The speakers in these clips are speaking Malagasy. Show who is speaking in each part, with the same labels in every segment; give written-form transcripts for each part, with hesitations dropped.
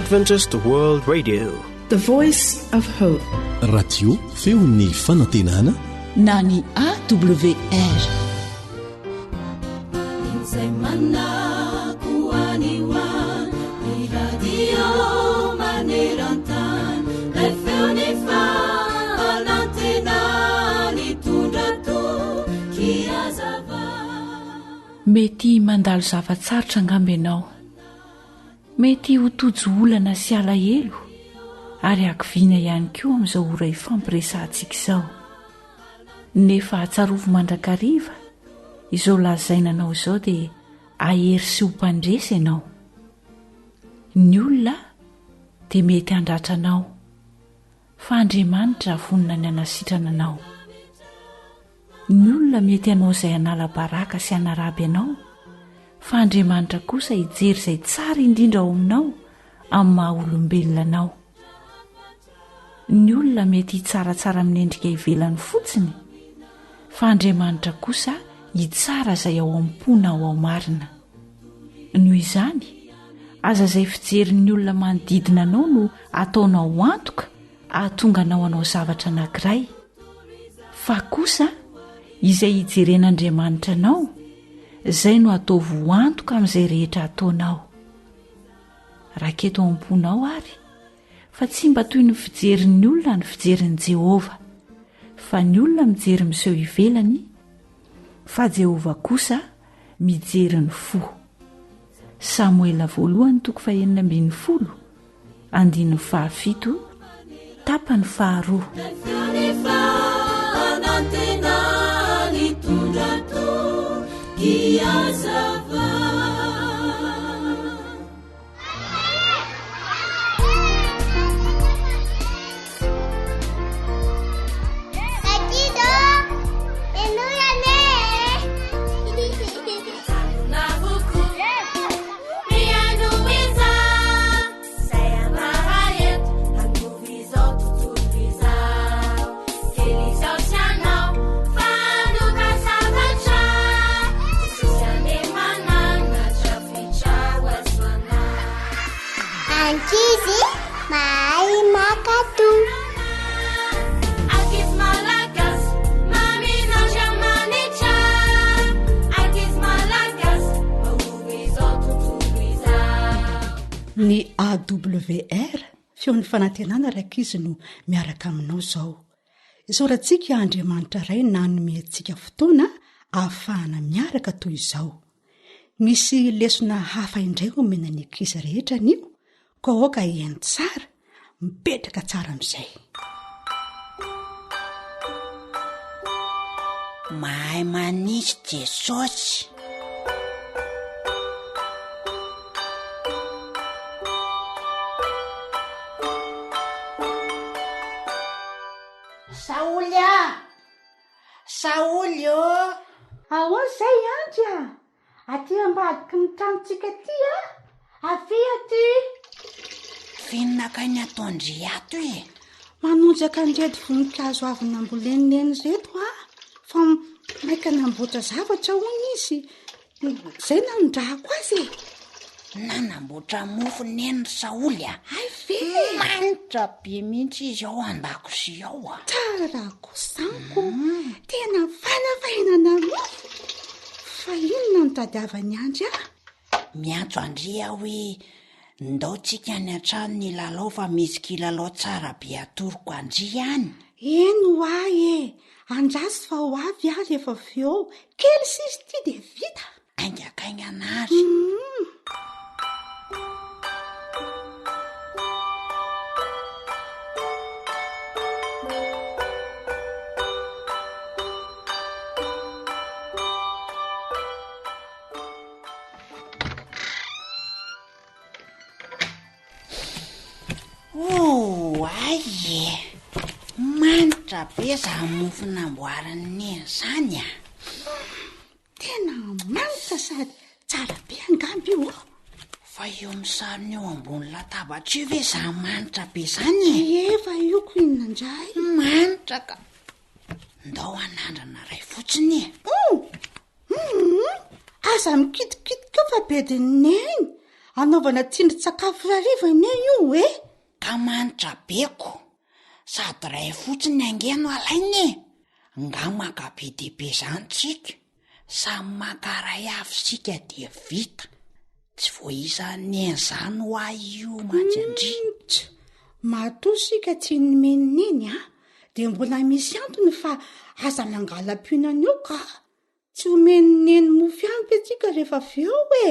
Speaker 1: Adventist World Radio,
Speaker 2: the voice of hope.
Speaker 3: Radio feon'ny fanantenana
Speaker 4: na ny AWR. Mety mandalo zavatsarotra angambo ianao, mety ho tojo olana sy alahelo ary akoviana ihany koa amin'izao ora ifampiresantsika izao. Nefa atsarovo mandrakariva izao lazainanao izao dia ahery sy ho mpandresy ianao. Ny olona dia mety handratra anao, fa Andriamanitra vonona ny hanasitrana anao. Ny olona mety hanao izay hanala baraka sy hanaraby ianao, fa Andriamanitra kosa hijery izay tsara indrindra ao aminao amin'ny maha olombelona anao. Ny olona mety hitsaratsara amin'endrika ivelany fotsiny, fa Andriamanitra kosa hitsara izay ao am-pona ao marina. Noho izany, aza izay fijerin'ny olona manodidina anao no ataonao antoka ahatonga anao anao zavatra anankiray, fa kosa izay hijeren'Andriamanitra anao, izay no ataovy antoka amin'izay rehetra ataonao. Raketo ao am-ponao ary, fa tsy mba toy ny fijerin'ny olona ny fijerin'i Jehova, fa ny olona mijery miseho ivelany, fa Jehova kosa mijery ny fo. Samuela 2:9-7, 5 tapany 2.
Speaker 2: Ny AWR feon'ny fanantenana raika izy no miaraka aminao izao. Isaorantsika Andriamanitra iray nanome antsika fotoana ahafahana miaraka toy izao. Misy lesona hafa indray omena ny ankizy rehetra anio, ka aoka hiaino tsara, mipetraka tsara amin'izay.
Speaker 5: Mahay manisy Jesosy. Saoly o!
Speaker 6: Ahoana izay andry a? Aty ambadiky ny tranontsika aty a? Avy aty?
Speaker 5: Finnaka ny ataondry ato e.
Speaker 6: Manonjaka an'reto voninkazo avy namboleniny reto a, fa maika namboatra zavatra hono izy. Izay nanondrahako azy e.
Speaker 5: Nanamboatra mofo neny Saoly a.
Speaker 6: Ay ve!
Speaker 5: Manitra be mihitsy izy ao an-dakozia ao a.
Speaker 6: Tsara kosanko, tena fanafainana mofo. Fa inona no tadiavany andry a?
Speaker 5: Miantso andria hoe ndaotsika ny an-trano ny lalao fa misy kilalao tsara be atoroko andria any.
Speaker 6: Eno ahy e, andrasy fa ho avy ahy rehefa avy eo, kely sisy ty dia vita.
Speaker 5: Aingakaingana azy. Manitra be za mofo namboarany izany a.
Speaker 6: Tena manitra sady tsara be angamby io.
Speaker 5: Fa eo misarona eo ambony latabatra io ve za manitra be izany e?
Speaker 6: Efa io ko inona indray?
Speaker 5: Manitra ka. Ndao anandrana ray fotsiny e.
Speaker 6: Aza mikitikitiko fa bediny neny. anaovana tsindry-tsakafo rarivana io e
Speaker 5: ka manitra beko sady ray fotsiny angeno alainy nga makabe dehibe zanytsika samy makaray avy sika de vita tsy voisany en'izany ho ahy io majandry
Speaker 6: mato sika tsy nomenina iny de mbola misy antony fa aza mangalam-pionana eo ka tsy homenineny mofy ampy atsika rehefa aveo e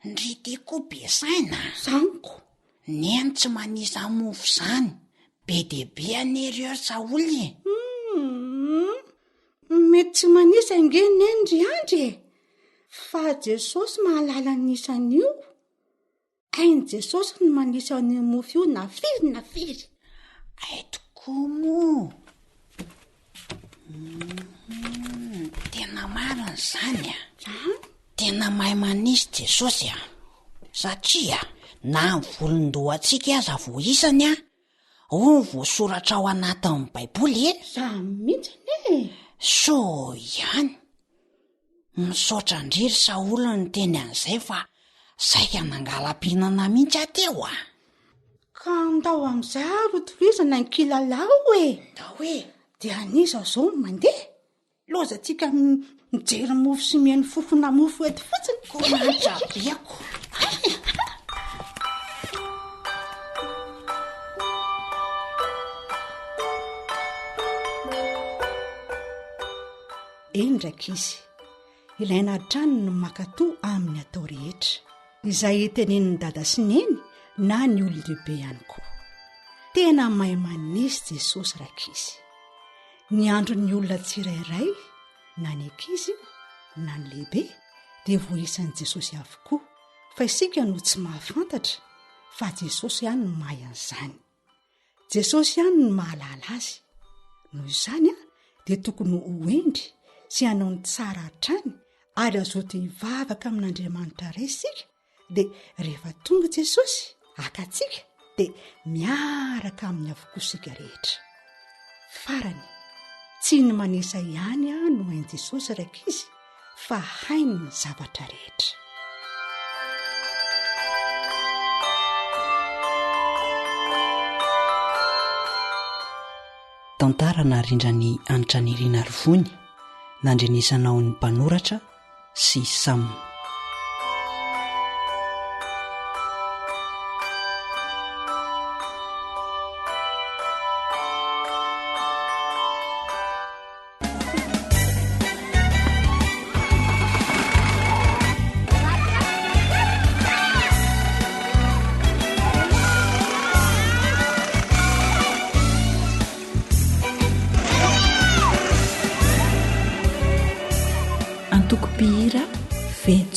Speaker 5: ndry tiako be saina
Speaker 6: zaniko
Speaker 5: neny tsy manisa mofo zany be dehibe anereo saoly
Speaker 6: mety tsy manisa ngeny endry andry fa Jesosy mahalala nisan'io ainy Jesosy no manisa ny mofo io na firy
Speaker 5: ay tokoa mo tena mariny zany tena mahay manisy Jesosy satria na ny volondohantsika aza voisany voasoratra ao anatin'ny baiboly
Speaker 6: za mihitsy
Speaker 5: so ihany misaotra ndriry Saoly ny teny an'izay fa saika nangalam-pihinana mihitsy ateo
Speaker 6: ka andao amin'izay rotorizana ny kilalao
Speaker 5: da hoe
Speaker 6: de aniza zao mandeha lozatsika mijery mofo sy mihainy fofona mofo eto fotsiny
Speaker 5: ko manitra biako
Speaker 2: endraka izy ilaina trano no makatò amin'ny atao rehetra izay tenenin'ny dada sy neny na ny olon-dehibe ihany koa tena mahay manisy Jesosy rakizy ny andro ny olona tsirairay na ny ankizy na ny lehibe dia voisan'i Jesosy avokoa fa isika no tsy mahafantatra fa Jesosy ihany no mahay an'izany Jesosy ihany no mahalala azy noho izany dia tokony hoendry sy hanao ny tsara hatrany ary azoto hivavaka amin'Andriamanitra ray isika dia rehefa tonga Jesosy akatsika dia miaraka amin'ny avokoa sika rehetra farany tsy ny manisa ihany no hain' Jesosy raika izy fa hainy ny zavatra rehetra
Speaker 5: tantara na rindran'ny anitra nirina rivony nandrenisanao ny mpanoratra sy Sam.
Speaker 4: Antoko-pihira fety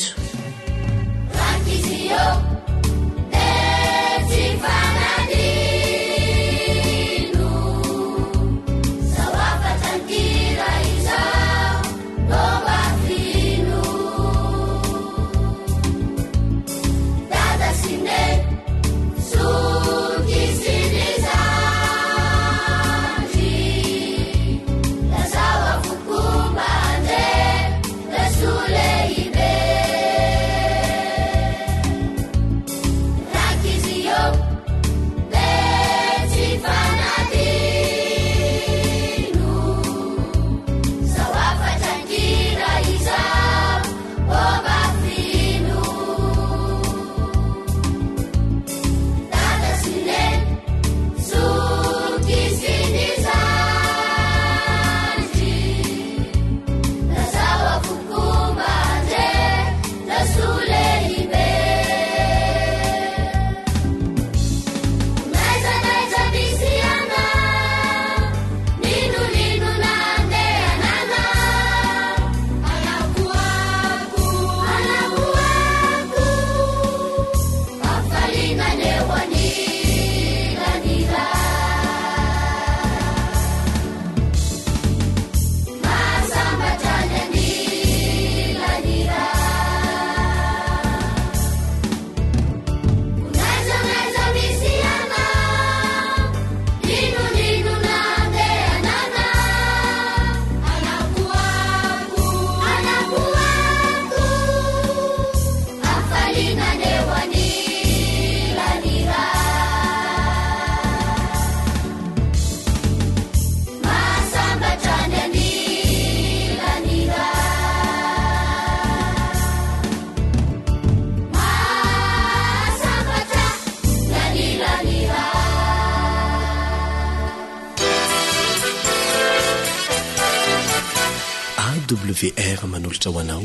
Speaker 3: awr manolotra ho anao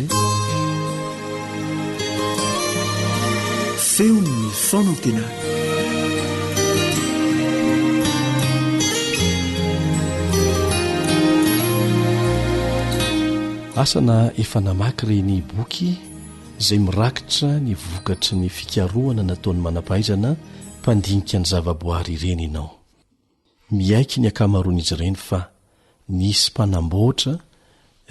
Speaker 3: feon'ny fonantena asana efa namaky reny boky izay mirakitra ny vokatry ny fikarohana nataon'ny manam-pahaizana mpandinika ny zavaboary ireny ianao. Miaiky ny akamaroan'izy ireny fa nisy mpanamboatra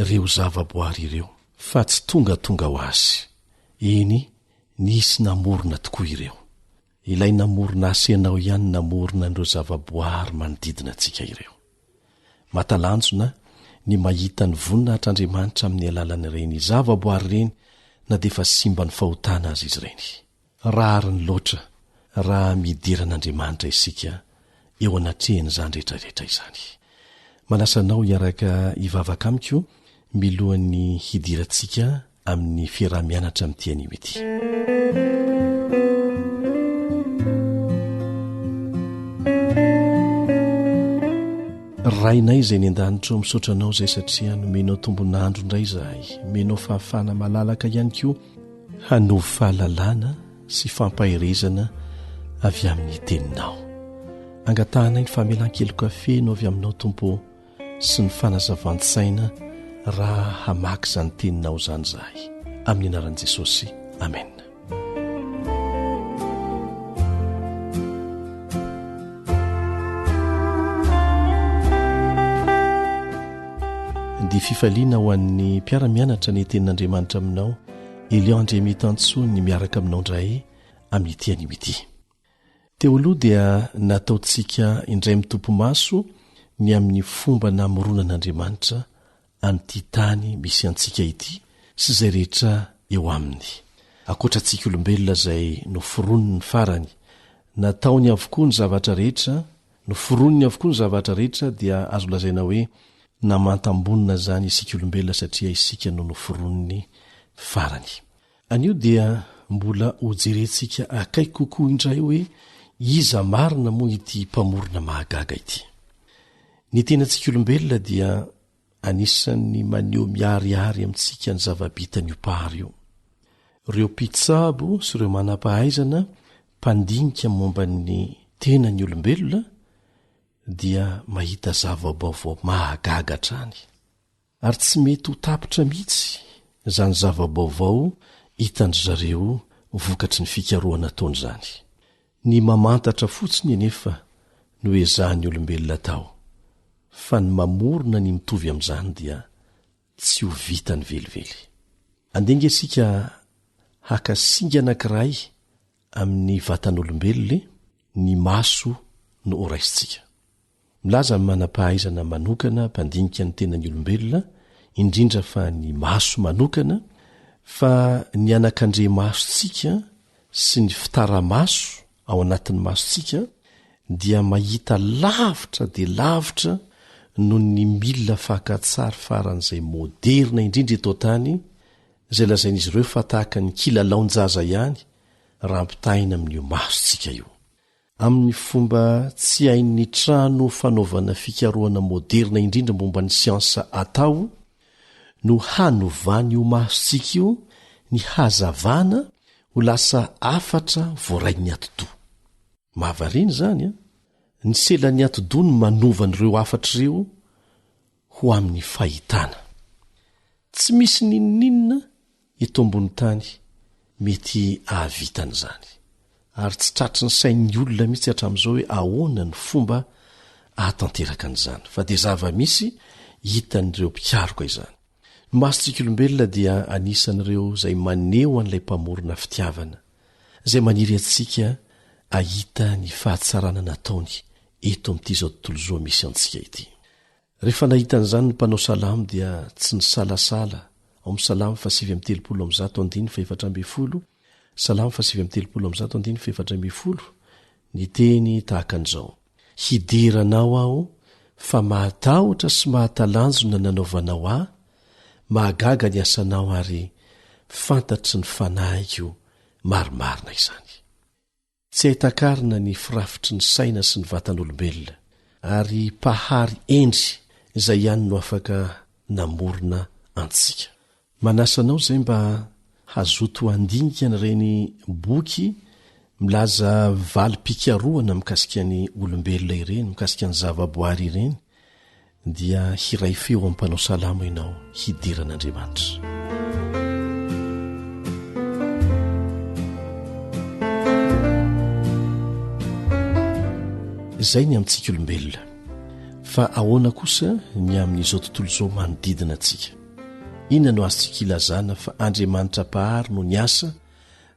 Speaker 3: ireo zavaboary ireo fa tsy tonga ho azy. Eny, nisy namorona tokoa ireo. Ilay namorona asenao ihany namorona n'ireo zavaboary manodidina antsika ireo. Matalanjona ny mahita ny voninahitr'Andriamanitra amin'ny alalan'ireny zavaboary ireny na dia efa simba ny fahotana azy izy ireny. Rariny loatra raha mideran'Andriamanitra isika eo anatrehan'izany rehetrarehetra izany. Manasanao hiaraka hivavaka amiko milohan'ny hidirantsika amin'ny fiarah-mianatra amin'ity anio ity. Rainay izay ny an-danitra misaotranao izay satria nomenao tombonandro indray izahay, menao fahafana malalaka ihany koa hanovy fahalalana sy fampahirezana avy amin'ny teninao. Angatanay ny famelan-keloka feno avy aminao Tompo sy ny fanazavan-tsaina raha hamaky izany teninao izany izahay. Amin'ny anaran'i Jesosy. Amen. Dia fifaliana ho an'ny mpiara-mianatra ny tenin'Andriamanitra aminao, Elion Andriamitansoa ny miaraka aminao indray amin'ity anio ity. Teo aloha dia nataontsika indray mitompo maso ny amin'ny fomba namoronan'Andriamanitra an'ity tany misy antsika ity sy izay rehetra eo aminy. Ankoatrantsika olombelona izay noforonony ny farany, nataony avokoa ny zavatra rehetra, noforonony avokoa ny zavatra rehetra dia azo lazaina hoe namantambonina zany isika olombelona satria isika no noforonony farany. Anio dia mbola hojerentsika akaiky kokoa indray hoe iza marina moa ity mpamorona mahagaga ity. Ny tenantsika olombelona dia anisan'ny maneho miariary amintsika ny zava-bitany io pahary io. Ireo mpitsabo sy ireo manam-pahaizana mpandinika momba ny tenany olombelona dia mahita zava-baovao mahagaga hatrany. Ary tsy mety ho tapitra mihitsy izany zava-baovao hitan-dry zareo vokatry ny fikarohana taony izany. Ny mamantatra fotsiny anefa no ezahan'ny olombelona tao, fa ny mamorona ny mitovy amin'izany dia tsy ho vitany velively. Andenga isika haka singa anankiray amin'ny vatan'olombelona, ny maso no horaisitsika. Milaza ny manam-pahaizana manokana mpandinika ny tenany olombelona, indrindra fa ny maso manokana, fa ny anakandre masontsika sy ny fitara-maso ao anatin'ny masontsika dia mahita lavitra dia lavitra no ny milina fakantsary faran'izay moderna indrindra eto tany, izay lazain'izy ireo fa tahaka ny kilalaon-jaza ihany raha mpitahina amin'io masontsika io. Amin'ny fomba tsy hain'ny trano fanaovana fikarohana moderna indrindra momba ny siansa atao no hanovany io masontsika io ny hazavana ho lasa afatra voarain'ny atodo. Mahavariny zany ny selan'ny atodo ny manovan'ireo afatra ireo ho amin'ny fahitana. Tsy misy ninninina eto ambony tany mety ahavitan'izany. Ary tsy tratry ny sain'ny olona mihitsy hatramin'izao hoe ahoana ny fomba ahatanteraka an'izany, fa dia zava-misy hitan'ireo mpikaroka izany. Ny masontsika olombelona dia anisan'ireo izay maneho an'ilay mpamorona fitiavana, izay maniry antsika ahita ny fahatsarana nataony eto amin'ity izao tontolo izao misy antsika ity. Rehefa nahitan'izany ny mpanao salamo dia tsy ny salasala ao amin'ny salamo 7:30 Salamo 7:30 ny teny tahaka an'izao: hideranao aho fa mahatahotra sy mahatalanjona nanaovanao aho, mahagaga ny asanao ary fantatry ny fanahiko marimarina izany. Tsy ahitakarina ny firafitry ny saina sy ny vatan'olombelona, ary pahary endry izay ihany no afaka namorona antsika. Manasanao zay mba hazoto andinika n'ireny boky milaza valim-pikaroana mikasika ny olombelona ireny, mikasika ny zavaboary ireny, dia hiray feo amin'ny mpanao salamo ianao hidiran'Andriamanitra. Izay ny amintsika olombelona, fa ahoana kosa ny amin'izao tontolo izao manodidina antsika? Inona no azontsika ilazana fa Andriamanitra pahary no niasa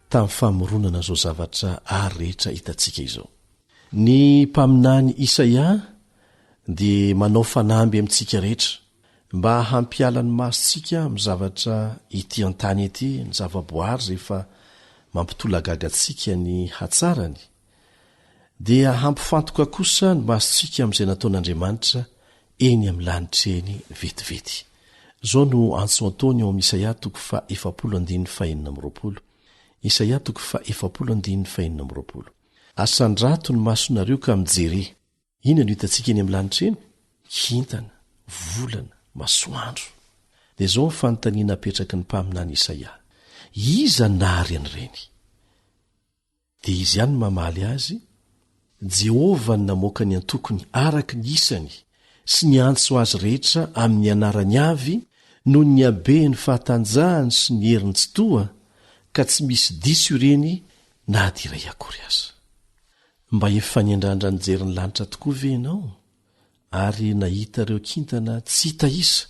Speaker 3: tamin'ny famoronana izao zavatra ary rehetra hitantsika izao. Ny mpaminany Isaia dia manao fanamby amintsika rehetra mba hampiala ny masontsika amin'ny zavatra ity an-tany ety, ny zavaboary rehefa mampitolagagantsika ny hatsarany, dia hampifantoka kosa ny masontsika amin'izay nataon'Andriamanitra eny amin'ny lanitra eny vetivety. Zao no antso ataony ao amin'ny Isaia 7:4. Isaia 7:4. Asandrato ny masonareo ka mijery. Inona no hitantsika eny amin'ny lanitra eny? Kintana, volana, masoandro. Dia zao ny fanontaniana apetraky ny mpaminany Isaia. Iza nary an'ireny? Dia izy ihany mamaly azy. Jehova ny namoaka ny antokony araka ny isany sy ny antso azy rehetra amin'ny anarany avy, noho ny habeny fahatanjahany sy ny heriny tsy toa, ka tsy misy diso ireny na adiray akory aza. Mba efa niandrandra nijery ny lanitra tokoa ve ianao? Ary nahita ireo kintana tsy hita isa,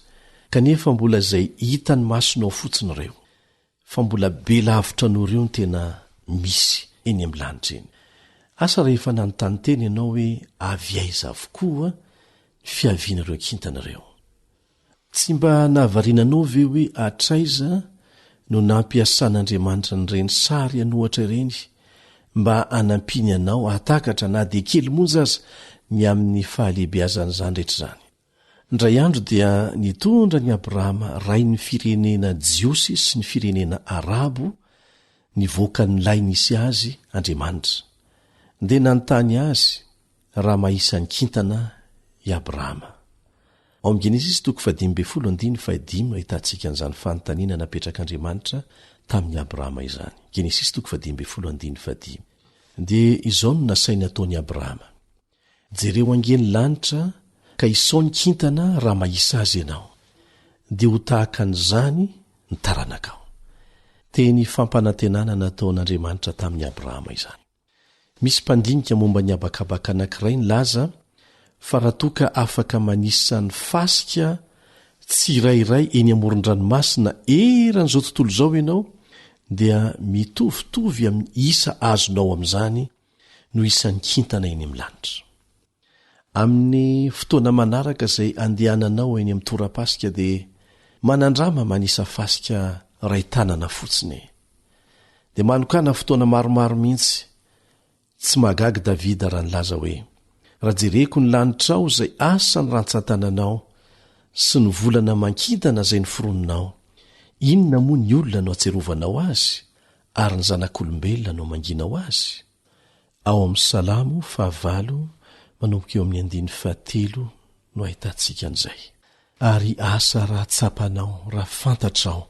Speaker 3: kanefa mbola izay hita ny masonao fotsiny ireo, fa mbola be lavitra noreo ny tena misy eny amin'ny lanitra eny. Asa rehefa nanontany teny ianao hoe avy aiza avokoa ny fiaviana ireo kintana ireo? Tsy mba nahavarinanao ve hoe atraiza no nampiasan'Andriamanitra nireny sary anohatra ireny mba anampiny anao atakatra na dia kely monja aza ny amin'ny fahalehibeazan'izany rehetra izany? Indray andro dia nitondra ny Abrahama ray ny firenena Jiosy sy ny firenena Arabo nivoaka ny lay nisy azy Andriamanitra, dia nanontany azy raha mahisa ny kintana i Abrahama. Ao amin'ny Genesis 15:5 ahitantsika an'izany fanontaniana napetrak'Andriamanitra tamin'ny Abrahama izany. Genesis 15:5. Dia izao no nasainy ataony Abrahama: jereo angeny lanitra ka isao ny kintana raha mahisa azy ianao, dia ho tahaka an'izany ny taranakao. Teny fampanantenana nataon'Andriamanitra tamin'ny Abrahama izany. Misy mpandinika momba ny abakabaka anankiray ny laza fa raha toa ka afaka manisany fasika tsirairay eny amoron-dranomasina eran'izao tontolo izao ianao, dia mitovitovy amin'ny isa azonao amin'izany no isan'ny kintana eny amin'ny lanitra. Amin'ny fotoana manaraka izay andehananao eny amin'ny torapasika, dia manandrama manisa fasika ray tanana fotsiny, dia manokana fotoana maromaro mihitsy. Tsy magagy Davida raha nilaza hoe: raha jereko ny lanitrao izay asa ny rantsan-tananao sy ny volana mankintana izay ny foroninao, inona moa ny olona no atserovanao azy ary ny zanak'olombelona no manginao azy? Ao amin'ny Salamo 5:7 no ahitantsika an'izay. Ary asa raha tsapanao raha fantatrao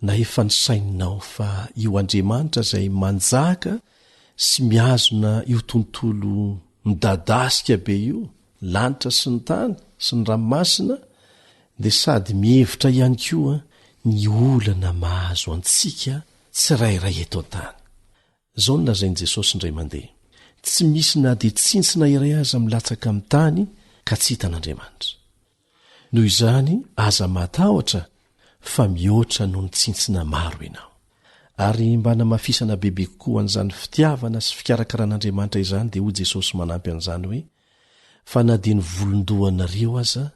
Speaker 3: na efa ny saininao fa io Andriamanitra izay manjaka sy miazona io tontolo midadasika be io, lanitra sy ny tany sy ny ranomasina, dia sady mihevitra ihany koa ny olana mahazo antsika tsirairay eto an-tany. Zao no lazain'i Jesosy indray mandeha: tsy misy na dia tsintsina iray aza milatsaka amin'ny tany ka tsy hitan'Andriamanitra. Noho izany aza matahotra fa mihoatra noho ny tsintsina maro ianao. Ary mba namafisana bebe kokoa an'izany fitiavana sy fikarakaran'Andriamanitra izany, dia hoy Jesosy manampy an'izany hoe: fa na dia ny volondohanareo aza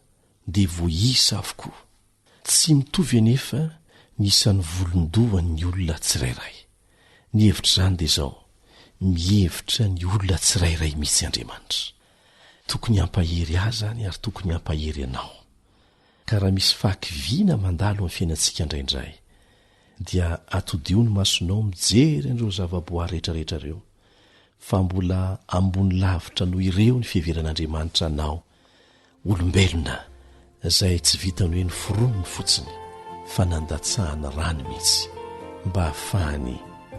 Speaker 3: dia voisa avokoa. Tsy mitovy anefa ny isan'ny volondohan'ny olona tsirairay. Ny hevitra izany dia izao: mihevitra ny olona tsirairay mihitsy Andriamanitra. Tokony hampahery azy zany ary tokony hampahery ianao. Ka raha misy fahakiviana mandalo amin'ny fiainantsika indraindray, dia atodio ny masonao mijery an'ireo zavaboary rehetrarehetra ireo, fa mbola ambony lavitra noho ireo ny fiheveran'Andriamanitra anao olombelona izay tsy vitany hoe ny foronony fotsiny, fa nandatsahana rany mihitsy mba hahafahany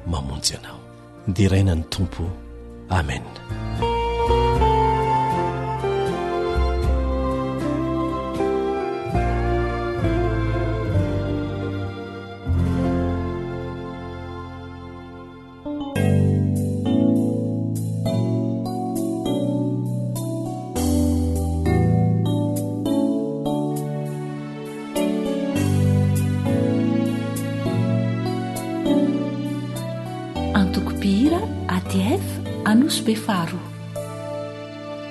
Speaker 3: mamonjy anao. Ndiraina ny tompo. Amen.
Speaker 4: Antokopihira ATF Anosy be faro.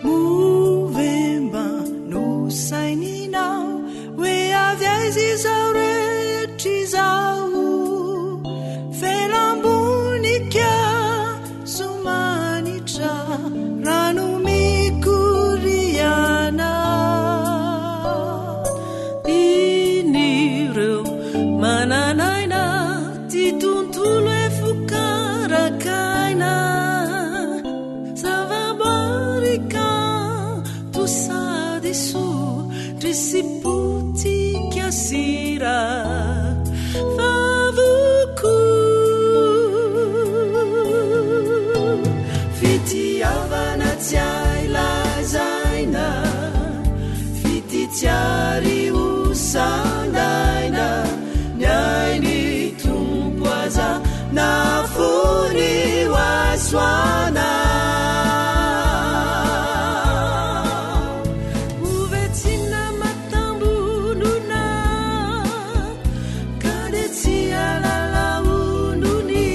Speaker 1: Movemba no saininao hoe avy aiza izao rehetra izao, felambonika somanitra rano mikoriana, inireo mananaina ty tontolo efokarakaina, zavabarika tosady so trisipotika sira favoko fitiavana tsy ailazaina, fititsiary hosandaina, ny ainy tompo aza nafony hoasoana, ovetsina matambonona ka de tsy alalaonony,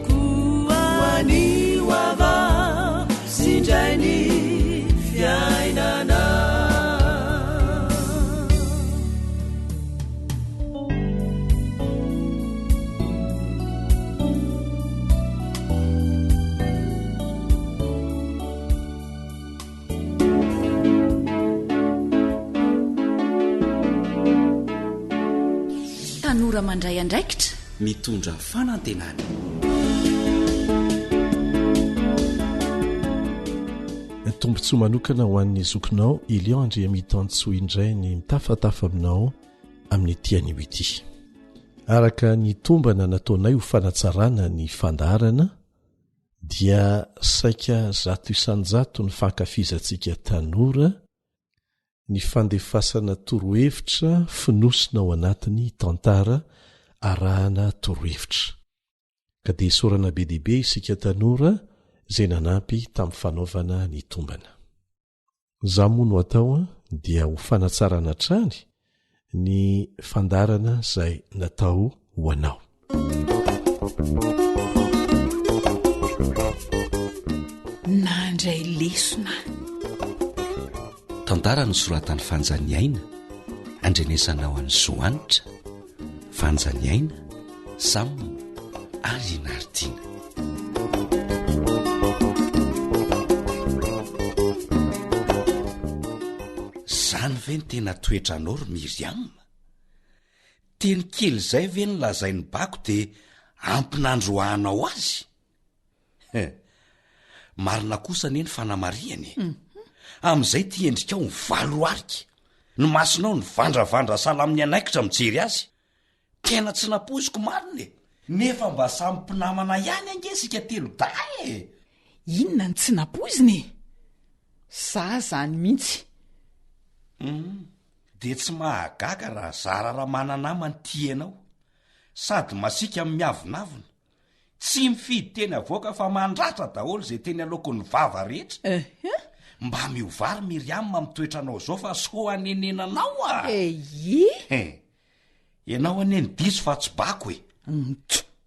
Speaker 1: koany hoava sindrainy fiainana.
Speaker 4: Tanora mandray andraikitra
Speaker 7: mitondra fanantenana.
Speaker 3: Tombontsoa manokana ho an'ny zokinao Ilion Andriamitantsoa indray ny mitafatafa aminao amin'ny tiany ho ity. Araka ny tombana nataonay ho fanatsarana ny fandaharana dia saika 100 ny fankafizantsika tanora ny fandefasana torohevitra finosina ao anatiny tantara arahana torohevitra. Ka dia sorana be dehibe isika tanora izay nanampy tamin'ny fanaovana ny tombana. Izaho moa no atao dia ho fanatsarana trany ny fandarana izay natao ho anao.
Speaker 4: nandray lesona.
Speaker 7: Tantara ny soratan'ny fanjaniaina, andrenesanao an'ny Zoanitra, fanjaniaina, Salmo ary Nardina. Zany ve ny tena toetranao ry Miriam? Teny kely zay ve ny lazainy bako dia ampinandroahanao azy? Marina kosa anie ny fanamariany. Amin'izay ty endrikao ny valo arika, ny masonao ny vandravandra salamin'ny anaikitra mijery azy. Tena tsy napoziko marina e, nefa mba samy mpinamana ihany angesika telo dahy.
Speaker 8: Inona ny tsy napoziny? Za zany mihitsy.
Speaker 7: De tsy mahagaga raha zara raha mananamany tianao, sady masika miavonavona, tsy mifidy teny avoaka fa mandratra daholo zay teny alokon'ny vava rehetra. Mba miovary Miriam mitoetranao zao fa so anenenanao a. Ianao ane ny diso fa tsy bako e.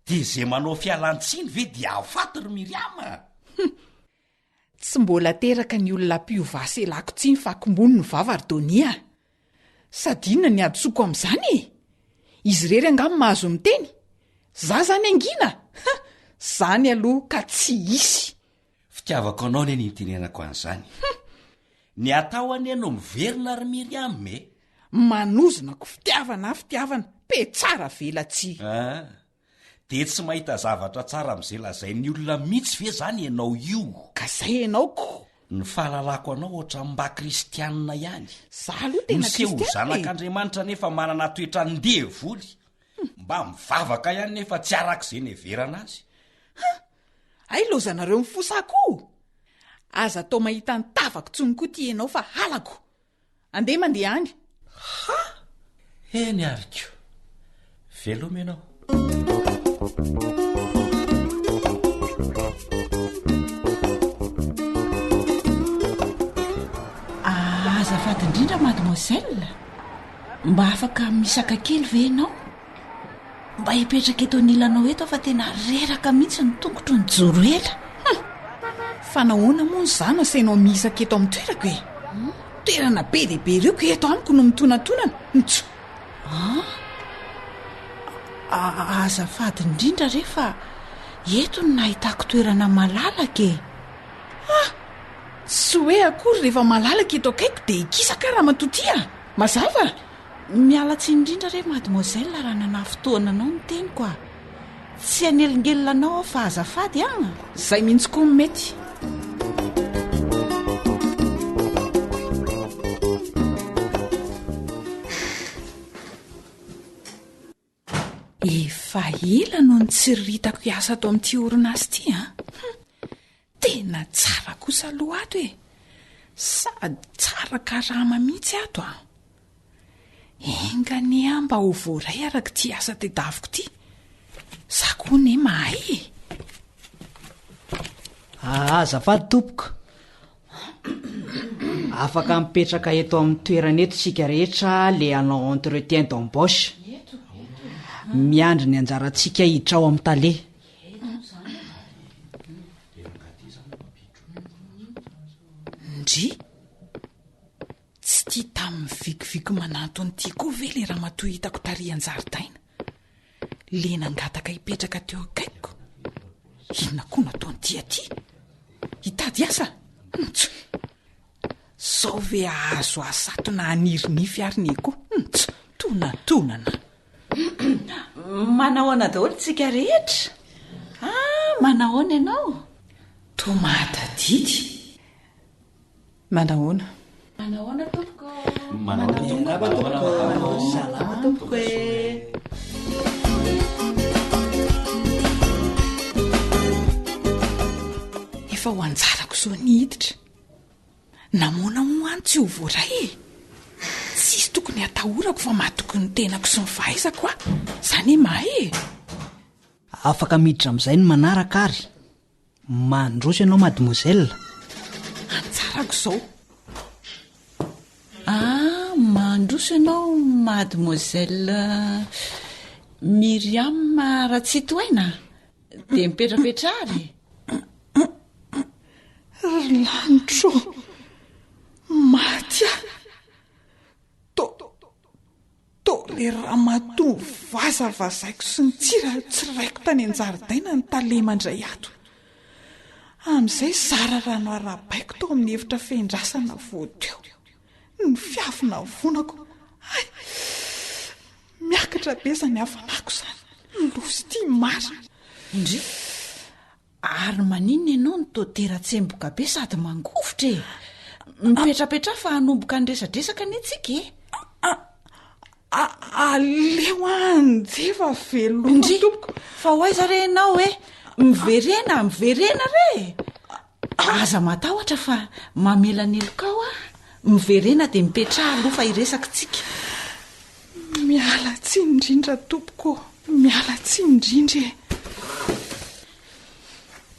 Speaker 7: De zay manao fialantsiny ve dia afaty ry Miriam?
Speaker 8: Tsy mbola teraka ny olona mpiovasy elako tsiny fa kombony ny vava Ardonia. Sady inona ny adsoko amin'izany? Izy rery angamy mahazo miteny. Za zany angina. Zany aloha ka tsy isy.
Speaker 7: Fitiavako anao ane ny tenenako an'izany. Ny atao ane no miverina ry Miriam me.
Speaker 8: Manozonako fitiavana pe tsara velatsy.
Speaker 7: De tsy mahita zavatra tsara amin'izay lazain'ny olona mihitsy ve zany ianao io?
Speaker 8: Ka zay ianaoko.
Speaker 7: ny fahalalako anao oatra mba kristianina ihany.
Speaker 8: Za aloha tena
Speaker 7: miseho
Speaker 8: kristianina
Speaker 7: zanak'Andriamanitra nefa manana toetra ndevoly mba mivavaka ihany nefa tsy arak'izay neverana azy.
Speaker 8: Ay lozanareo mifosako. Aza tao mahita ny tavako tsony koa ty ianao fa halako. Andeha mandeha any.
Speaker 7: Eny ariko. Veloma ianao.
Speaker 4: Azafady indrindra mademoiselle, mba afaka misaka kely ve ianao? Mba hipetraka eto anilanao eto fa tena reraka mihitsy ny tongotro ny joro ela.
Speaker 8: Fa nahoana moa ny zany asainao misaka eto amin'ny toerako e? Toerana be dehibe reo ko eto amiko no mitonantonana.
Speaker 4: Azafady indrindra rehefa eto no nahitako toerana malalaka e.
Speaker 8: Sy hoe akory rehefa malalaka eto akaiko dia ikisaka raha matotia. Mazava?
Speaker 4: Miala tsy indrindra re mademoiselle raha nana fotoana anao ny teniko a. Tsy anelingelina anao fa azafady agna.
Speaker 8: Zay mihitsy koa mety.
Speaker 4: Efa ela no ny tsiritako hiasa ato amin'ity orinasa ity a. Tena tsara kosa aloha ato e. Sady tsara karama mihitsy ato a. Engany mba ho voaray araka ty asa tedaviko ty. Za koa ne mahay e.
Speaker 9: Azafady tompoko. Afaka mipetraka eto amin'ny toerana eto sika rehetra le anao entretien d'embauche. Miandry ny anjarantsika hiditra ao amin'ny tale.
Speaker 8: Ndry tsy tia tamin'ny vikiviky mananto nyity koa ve le raha matoa hitako tary an-jaridaina. Le nangataka hipetraka teo akaiko. Inona koa nataony aty? Hitady asa? Sao ve ahazo asatona anirinify ary ny koa? Tonantonana.
Speaker 4: Manahoana daholo tsika rehetra? Manahoana ianao?
Speaker 8: Tomatadidy. Manahoana?
Speaker 4: Manahoana tompoko?
Speaker 9: Salama tompoko e.
Speaker 8: Efa ho anjarako zao ny hiditra. Namoana mo any tsy ho voaray e. Tsisy tokony atahorako fa mahatoky ny tenako sy ny fahaizako a. Zany mahay e.
Speaker 9: Afaka miditra amin'izay ny manaraka ary. Mandroso ianao mademoiselle.
Speaker 8: Anjarako zao.
Speaker 4: Mandroso ianao mademoiselle Myriam Ratsitoaina. Dia mipetrapetra ary.
Speaker 8: Lanitro matya to le raha matoa vazavazaiko sy ny tsiraiko tany an-jaridaina ny talemandray ato. Amin'izay zara rano arabaiko tao amin'ny efitra fendrasana voateo. Ny fiavina vonako. Miakatra beza ny hafanako zany. Losy tia mara.
Speaker 4: Indry ary maninona ianao ny totera tsemboka be sady mangofotra e. Mipetrapetra fa hanomboka ny resadresaka ny tsika e.
Speaker 8: Aleo anjefa veloma.
Speaker 4: Indry fa hoaiza re ianao e. Miverena re. Aza matahotra fa mamela ny elokao a. Miverena dia mipetraha aloha fa iresaka tsika.
Speaker 8: Miala tsy indrindra tompoko. Miala tsy indrindra e.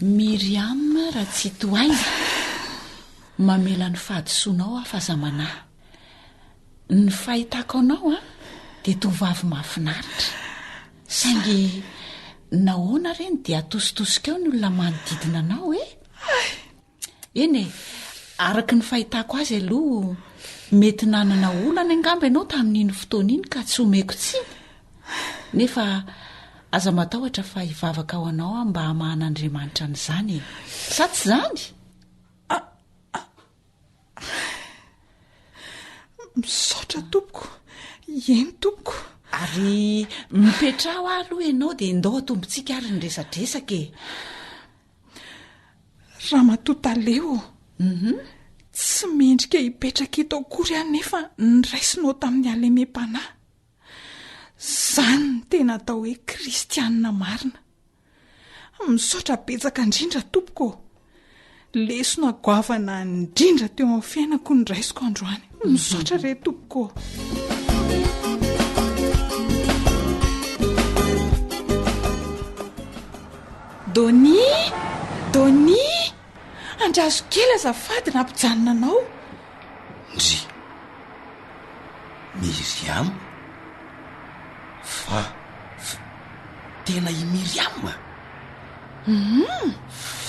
Speaker 4: Myriam Ratsitoaina, mamela ny fahadisoanao fahazamanahy. Ny fahitako anao dia tovavy mahafinaritra. Saingy nahoana reny dia atositosika eo ny olona manodidina anao e. Eny e, araka ny fahitako azy aloha mety nanana olana angamba ianao tamin'iny fotoana iny ka tsy omeko tsiny. Nefa aza matahotra fa hivavaka ao anao mba hamahan'Andriamanitra n'izany. Sa tsy zany?
Speaker 8: Misaotra tompoko. Eny tompoko.
Speaker 4: Ary mipetra ao aloha ianao dia ndao tombontsika ary ny resadresaka e.
Speaker 8: Raha matoa taleo tsy mendrika hipetraka eto akory any nefa nyraisinao tamin'ny alemem-panahy zany ny tena atao hoe kristianina marina. Misaotra betsaka indrindra tompoko, lesona goavana indrindra teo amin'ny fiainako ny raisiko androany. Misaotra re tompoko. Doni andrazo kely azafady nampijanona anao.
Speaker 7: Ndry Miriam, fa tena i Miriam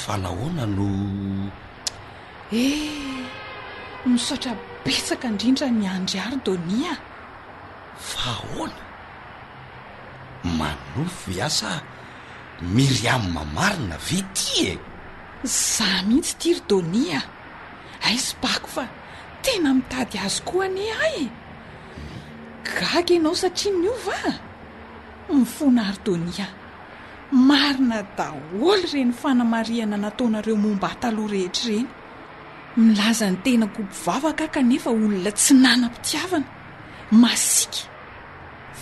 Speaker 7: fa nahoana no
Speaker 8: misaotra betsaka indrindra ny andry Donia.
Speaker 7: Fa ahoana manofy asa Miriam marina vety
Speaker 8: za mihitsy tiry Donia. Aizy bako fa tena mitady azy koa ane ay. Gaga ianao satria niova mifona ary Donia. Marina daholo reny fanamariana nataonareo momba taloha rehetra reny. Milaza ny tenako mpivavaka kanefa olona tsy nanam-pitiavana, masika,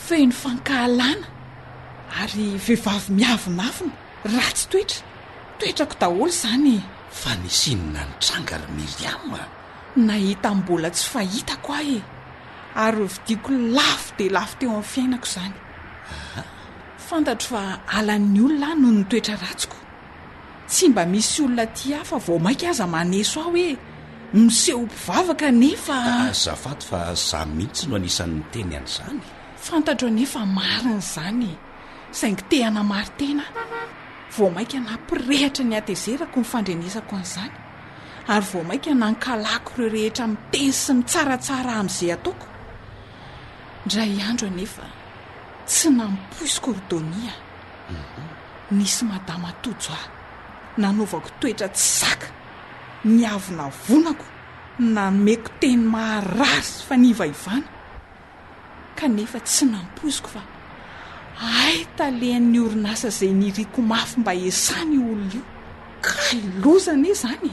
Speaker 8: feno fankahalana ary vehivavy miavonavina, ratsy toetrako daholo zany.
Speaker 7: Fa nisinina nitranga ry Miriam
Speaker 8: nahita mbola tsy fahitako ahy ary vidiako lafo de lafo teo amin'ny fiainako zany. Fantatro fa alan'ny olona no nitoetra ratsiko. Tsy mba misy olona ty hafa vao mainka aza maneso aho hoe miseho mpivavaka nefa
Speaker 7: azafady fa za mihitsy no anisan'ny teny an'izany.
Speaker 8: Fantatro anefa marina zany, saingy tehana mary tena vao mainka nampirehatra ny atezerako ny fandrenesako an'izany, ary vao mainka nankalako ireo rehetra miteny sy mitsaratsara amin'izay ataoko. Ndray andro anefa tsy nampoisiko ry Donia. Nisy madama tojo aho, nanovako toetra tsy zaka, niavona vonako, nameko teny maharary sy fanivaivana, kanefa tsy nampoisiko fa ay talehan'ny orinasa izay niriko mafy mba esany olona io. Ka lozana e zany.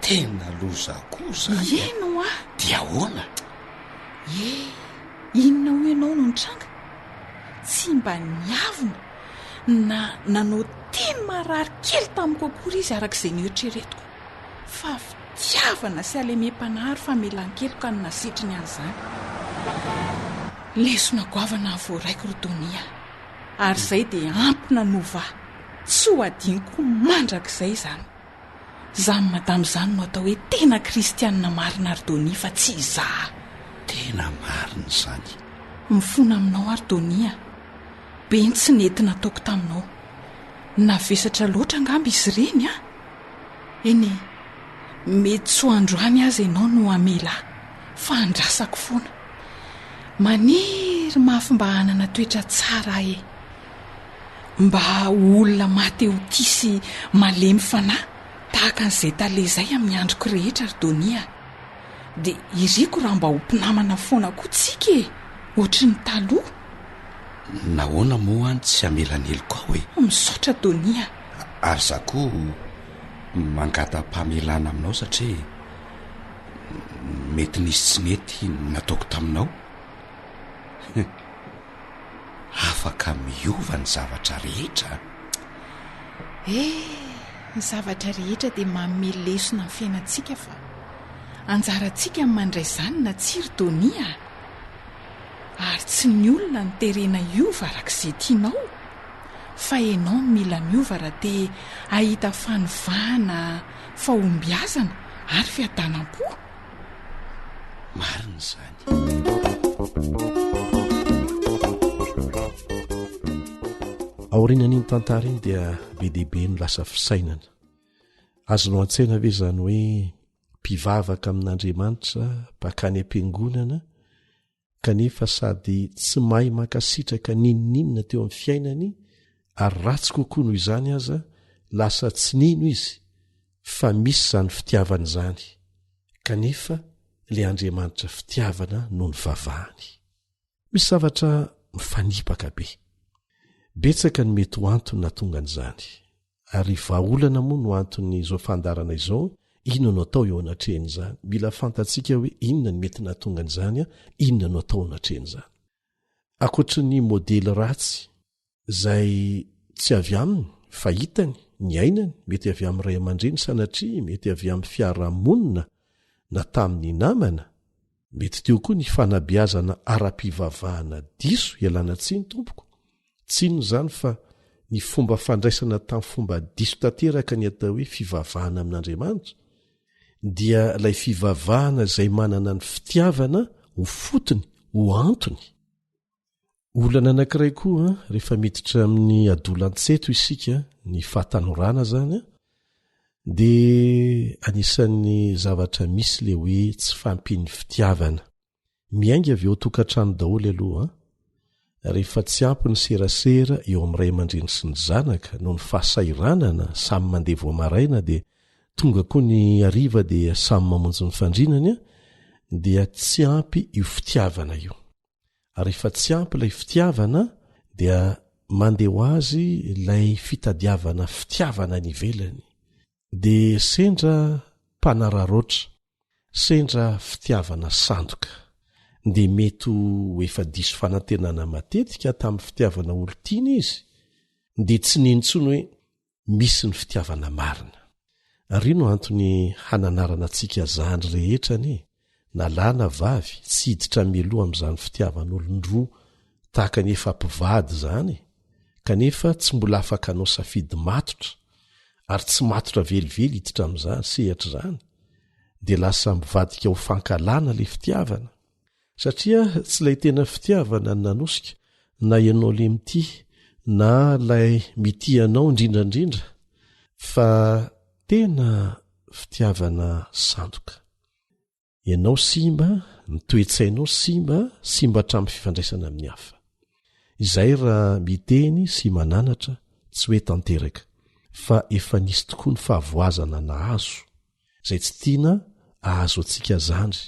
Speaker 7: Tena loza kosa.
Speaker 8: Eno ah?
Speaker 7: Dia ahoana?
Speaker 8: Inona ho ianao no nitranga? Tsy mba niavona na nanao teny marary kely tamiko akory izy arak'izay niotreretiko. Fa fitiavana sy alemem-panahy ary famelan-keloka no nasitriny an'izany. Lesona goavana voaraiko ry Donia, ary izay dia ampina nova, tsy ho adiniko mandrak'izay zany. Zany madama zany no atao hoe tena kristianina marina ry Donia fa tsy izaha.
Speaker 7: Tena marina zany.
Speaker 8: Mifona aminao ary Donia, be ny tsy nety nataoko taminao. Navesatra loatra angamba izy ireny a. Eny, mety tsy ho androany azy ianao no amela, fa andrasako foana. Maniry mafy mba hanana toetra tsara mba olona mateo tia sy malemy fanahy tahaka an'izay talezay amin'ny androko rehetra ry Donia. Dia iriko raha mba ho mpinamana foana koa tsika ohatry ny taloha.
Speaker 7: Nahoana moa any tsy amelan'eloko aho
Speaker 8: misaotra Donia.
Speaker 7: Ary za koa mangata-pamelana aminao satria mety nisy tsy nety nataoko taminao. Afaka miova ny zavatra rehetra.
Speaker 8: Ny zavatra rehetra dia manome lesona ny fiainantsika, fa anjarantsika mandray izany na tsiry Donia. Ary tsy ny olona ny terena iova arak'izay tianao, fa ianao mila miova raha te ahita fanovana, fahombiazana ary fiadanam-po.
Speaker 7: Marina izany.
Speaker 3: Aorianan'iny tantara iny dia be dehibe no lasa fisainana. Azonao an-tsaina ve zany hoe mpivavaka amin'Andriamanitra bakany am-piangonana kanefa sady tsy mahay mankasitraka ninon'inona teo amin'ny fiainany, ary ratsy kokoa noho izany aza lasa tsy nino izy fa misy zany fitiavana izany, kanefa le Andriamanitra fitiavana no ny vavahany. Misy zavatra mifanipaka be. Betsaka ny mety ho antony na tonga an'izany, ary vaolana moa no anton'izao fandarana izao inona no atao eo anatrehany izany mila fantatsika hoe inona ny mety natonga an'izany a inona no atao anatrehany izany akoatra ny modely ratsy zay tsy avy aminy fa hitany ny ainany mety avy amin'ny ray aman-dreny sanatria mety avy amin'ny fiarahamonina na tamin'ny namana mety teo koa ny fanabeazana ara-pivavahana diso ialana tsi ny tompoko tsy no zany fa ny fomba fandraisana tamin'ny fomba diso tanteraka ny atao hoe fivavahana amin'Andriamanitra dia ilay fivavahana izay manana ny fitiavana ho fotony ho antony olana anankiray koa rehefa miditra amin'ny adolan-tseto isika ny fahatanorana zany dia anisan'ny zavatra misy le hoe tsy fampiny fitiavana miainga avy eo tokantrano daholo aloha rehefa tsy ampy ny serasera eo amin'ny ray aman-dreny sy ny zanaka noho ny fahasairanana samy mandeha voamaraina dia tonga koa ny ariva dia samy mamonjy ny fandrinany dia tsy ampy io fitiavana io ary rehefa tsy ampy ilay fitiavana dia mandeha ho azy ilay fitadiavana fitiavana ny ivelany dia sendra mpanararoatra sendra fitiavana sandoka dia mety ho efa diso fanantenana matetika tamin'ny fitiavana olo-tiana izy dia tsy nintsony hoe misy ny fitiavana marina ary no antony hananarana antsika zandry rehetrany na lana vavy tsy hiditra miloha amin'izany fitiavan'olon-droa tahaka ny efa mpivady zany kanefa tsy mbola afaka anao safidy matotra ary tsy matotra velively hiditra amin'izany sehatra zany dia lasa mivadika ho fankalana le fitiavana satria tsy ilay tena fitiavana ny nanosika na ianao le mity na ilay mity anao indrindrandrindra fa tena fitiavana sandoka ianao simba ny toetsainao simba hatramin'ny fifandraisana amin'ny hafa izay raha miteny sy mananatra tsy hoe tanteraka fa efa nisy tokoa ny fahavoazana nahazo izay tsy tiana ahazo antsika zandry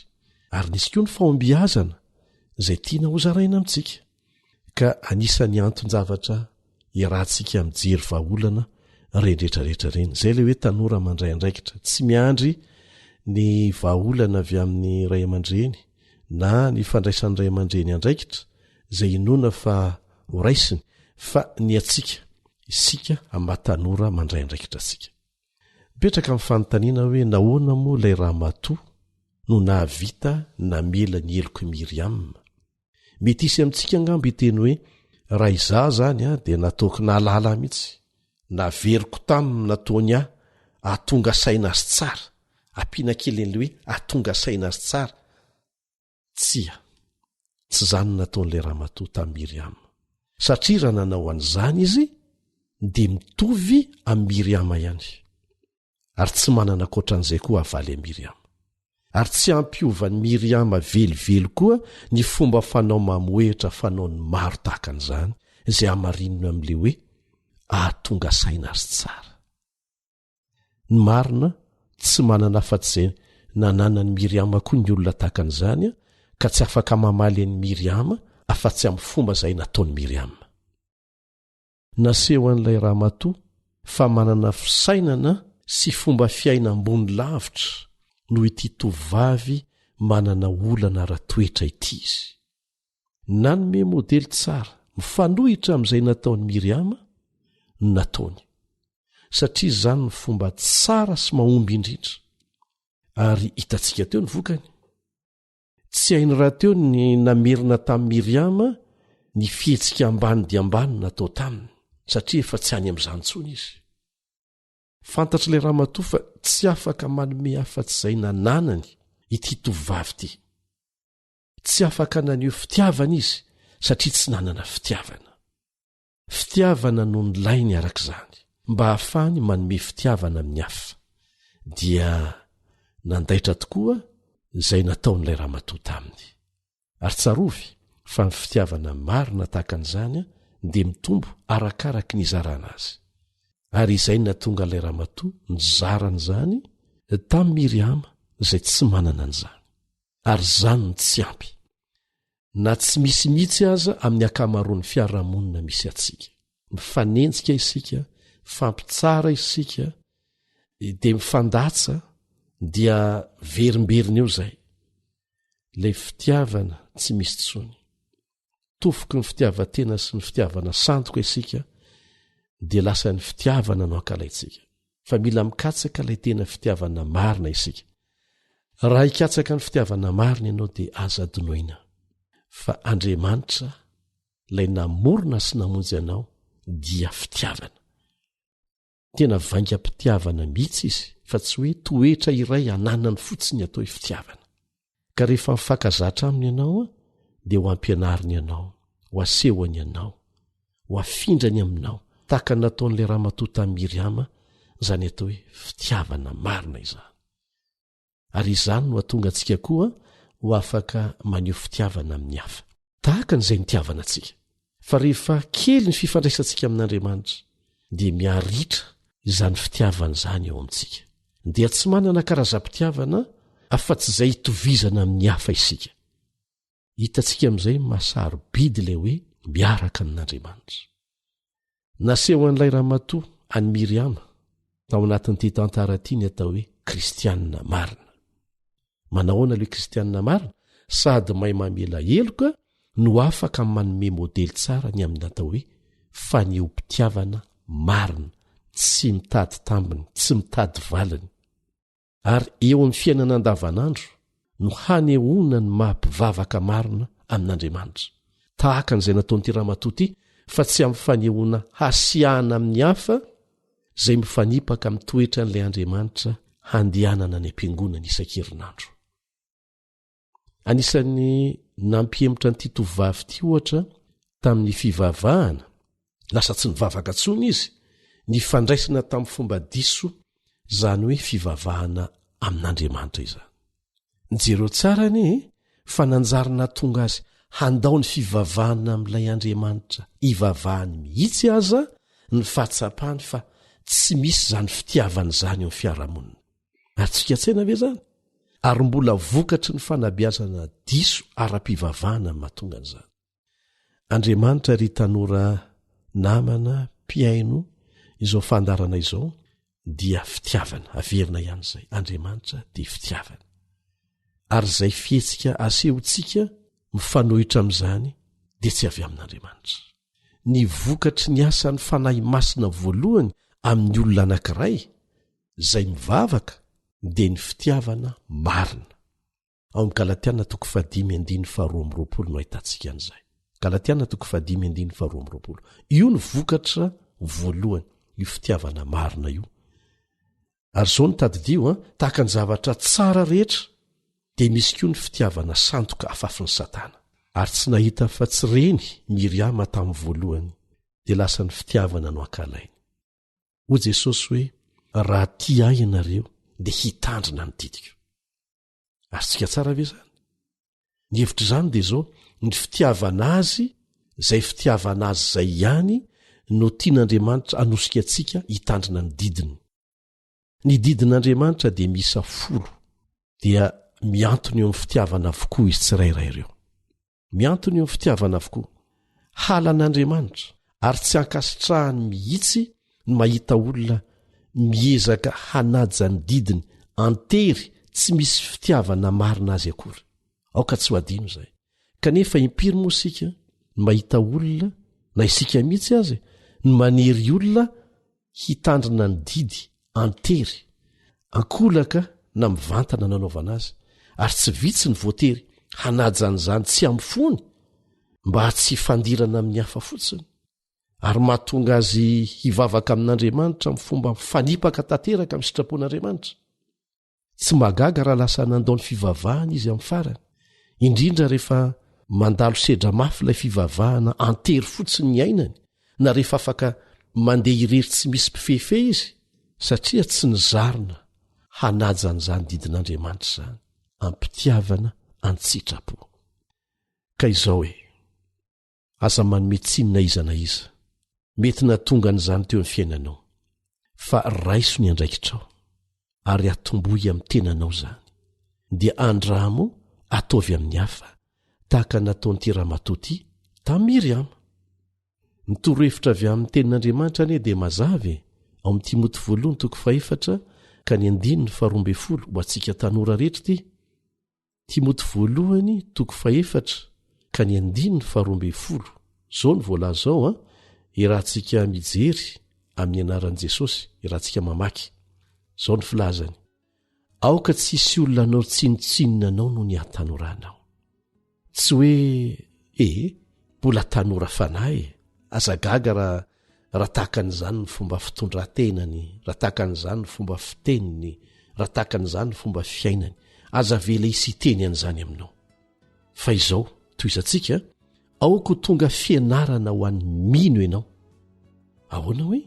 Speaker 3: ary nisy koa ny fahombiazana izay tiana hozaraina amintsika ka anisany anton-javatra irahantsika mijery vaholana rendretrarehetra reny zay le hoe tanora mandray andraikitra tsy miandry ny vaholana avy amin'ny ray aman-dreny na ny fandraisan'ny ray aman-dreny andraikitra izay inona fa horaisiny fa ny atsika isika amatanora mandray andraikitra atsika mipetraka amin'ny fanontaniana hoe nahoana moa ilay raha matoa no nahavita namela ny eloko Miriama mety isy amintsika angambo iteny hoe raha izah zany dia nataoko nahalala mihitsy naveriko taminy nataony ahatonga saina azy tsara ampiana kelyn'le hoe ahatonga saina azy tsara tsy zany nataon'ilay raha matoa tamin'ny Miriama satria raha nanao an'izany izy dia mitovy amin'ny Miriama ihany ary tsy manana ankoatran'izay koa havaly amin'ny Miriama ary tsy ampiovan'ny Miriama velively koa ny fomba fanao mamoehitra fanaony maro tahaka an'izany izay hamarinina amin'le hoe ahatonga saina azy tsara ny marina tsy manana afa-tsy izay nananany Miriama koa ny olona tahaka an'izany ka tsy afaka mamaly an'ny Miriama afa-tsy amin'ny fomba izay nataon'ny Miriama naseho an'ilay raha matoa fa manana fisainana sy fomba fiaina ambony lavitra no ity tovavy manana olana ara-toetra ity izy nanome modely tsara mifanohitra amin'izay nataon'ny Miriama no nataony satria izany ny fomba tsara sy mahomby indrindra ary hitantsika teo ny vokany tsy hainy raha teo ny namerina tamin'ny Miriama ny fihetsika ambany dia ambany natao taminy satria efa tsy any amin'izany tsony izy fantatra ilay raha matoa fa tsy afaka manome afa-tsy izay nananany ity tovavy ity tsy afaka naneho fitiavana izy satria tsy nanana fitiavana no ny lainy arak'izany mba hahafahany manome fitiavana amin'ny hafa dia nandaitra tokoa izay nataon'ilay raha matoa taminy ary tsarovy fa ny fitiavana marina tahaka an'izany dia mitombo arakaraka ny zarana azy ary izay natonga ilay raha matoa ny zarana izany tamin'ny Miriama izay tsy manana an'izany ary izany ny tsy ampy na tsy misy mihitsy aza amin'ny akamaroan'ny fiarahamonina misy atsika mifanenjika isika fampitsara isika de mifandatsa dia verimberina eo zay lay fitiavana tsy misy tsony tofoky ny fitiavatena sy ny fitiavana sandoka isika dia lasa ny fitiavana no ankalaitsika fa mila mikatsaka lay tena fitiavana marina isika raha ikatsaka ny fitiavana marina ianao dia azadonoina fa Andriamanitra lay namorona sy namonjy anao dia fitiavana tena vaingam-pitiavana mihitsy izy fa tsy hoe toetra iray ananany fotsiny atao fitiavana ka rehefa mifankazatra aminy ianao dia ho ampianariny ianao ho asehony ianao ho afindrany aminao tahaka nataon'ilay ramatoa tamin'i Miriama izany atao hoe fitiavana marina izany ary izany no atonga antsika koa ho afaka maneho fitiavana amin'ny hafa tahaka n'izay nitiavana antsika fa rehefa kely ny fifandraisantsika amin'Andriamanitra dia miaritra izany fitiavana izany eo amintsika dia tsy manana karazam-pitiavana afa-tsy izay hitovizana amin'ny hafa isika hitantsika amin'izay masarobidy ilay hoe miaraka amin'Andriamanitra naseho an'ilay ramatoa any Miriama tao anatin'ity tantara ity ny atao hoe kristianina marina manahoana ilay kristianina marina sady mahay mamela heloka no afaka manome modely tsara ny amin'ny atao hoe faneho-pitiavana marina tsy mitady tambiny tsy mitady valiny ary eo amin'ny fiainana andavanandro no hanehoana ny mahampivavaka marina amin'Andriamanitra tahaka n'izay nataon'ity ramatoa ity fa tsy amin'ny fanehoana hasiahana amin'ny hafa izay mifanipaka amin'ny toetra n'ilay Andriamanitra handehanana ny ampiangonana isan-kerinandro anisan'ny nampihemotra nyity tovovavy ity ohatra tamin'ny fivavahana lasa tsy nivavaka tsony izy ny fandraisana tamin'ny fomba diso izany hoe fivavahana amin'Andriamanitra izany nijero tsarany fa nanjarina tonga azy handao ny fivavahana amin'ilay Andriamanitra ivavahany mihitsy aza ny fahatsapany fa tsy misy izany fitiavana izany eo amin'ny fiarahamonina ary tsika tsaina ve zany ary mbola vokatry ny fanabeazana diso ara-pivavahana ny mahatonga an'izany Andriamanitra ry tanora namana mpiaino izao fandarana izao dia fitiavana averina ihany izay Andriamanitra dia fitiavana ary izay fihetsika asehontsika mifanohitra amin'izany dia tsy avy amin'Andriamanitra ny vokatry ny asan'ny fanahy masina voalohany amin'ny olona anankiray izay mivavaka dia ny fitiavana marina ao amin'ny Galatiana 5:12 no ahitantsika an'izay Galatiana 5:12 io ny vokatra voalohany io fitiavana marina io ary izao ny tadidio tahaka ny zavatra tsara rehetra dia misy koa ny fitiavana sandoka afafin'ny Satana ary tsy nahita fa tsy reny Miriama tamin'ny voalohany dia lasa ny fitiavana no ankalainy hoy Jesosy hoe raha tia ahy ianareo dia hitandrina ny didiko ary tsika tsara ve zany ny hevitra izany dia izao ny fitiavana azy izay fitiavana azy izay ihany no tian'Andriamanitra anosika antsika hitandrina ny didiny ny didin'Andriamanitra dia miisa 10 dia miantony eo amin'ny fitiavana avokoa izy tsirairay ireo miantony eo amin'ny fitiavana avokoa halan'Andriamanitra ary tsy ankasitrahany mihitsy ny mahita olona miezaka hanaja ny didiny antery tsy misy fitiavana marina azy akory aoka tsy ho adino izay kanefa impiry moa isika ny mahita olona na isika mihitsy azy ny manery olona hitandrina ny didy antery ankolaka na mivantana nanaovana azy ary tsy vitsy ny voatery hanajan'izany tsy am'fony mba tsy fandirana amin'ny hafa fotsiny ary mahatonga azy hivavaka amin'Andriamanitra amin'ny fomba mifanipaka tanteraka amin'ny sitrapon'Andriamanitra tsy magaga raha lasa nandao ny fivavahana izy amin'ny farany indrindra rehefa mandalo sedra mafy ilay fivavahana antery fotsiny ny ainany na rehefa afaka mandeha irery tsy misy mpifefe izy satria tsy nizarina hanajan'izany didin'Andriamanitra izany ampitiavana antsitrapo ka izao hoe aza manome tsinona izana iza mety natonga an'izany teo amin'ny fiainanao fa raiso ny andraikitrao ary atomboy amin'ny tenanao izany dia andramo ataovy amin'ny hafa tahaka nataon'ity ramatoa ity tamin'ny Miriama ny torohevitra avy amin'ny tenin'Andriamanitra anie dia mazava ao am' Timoty 1:4 ka ny 12 ho atsika tanora rehetra ty. Timoty 1:4 ka ny 12 zao ny voalaza zao a irahantsika mijery amin'ny anaran'i Jesosy irahantsika mamaky zao ny filazany. Aoka tsisy olona anao tsinotsinona anao no ny atanoranao. Tsy hoe mbola tanora fanahy azagaga raha tahakan'izany ny fomba fitondrantenany, raha tahakan'izany ny fomba fiteniny, raha tahakan'izany ny fomba fiainany, aza vela isiteny an'izany aminao. Fa izao toizantsika aoka ho tonga fianarana ho an'ny mino ianao. Ahoana hoe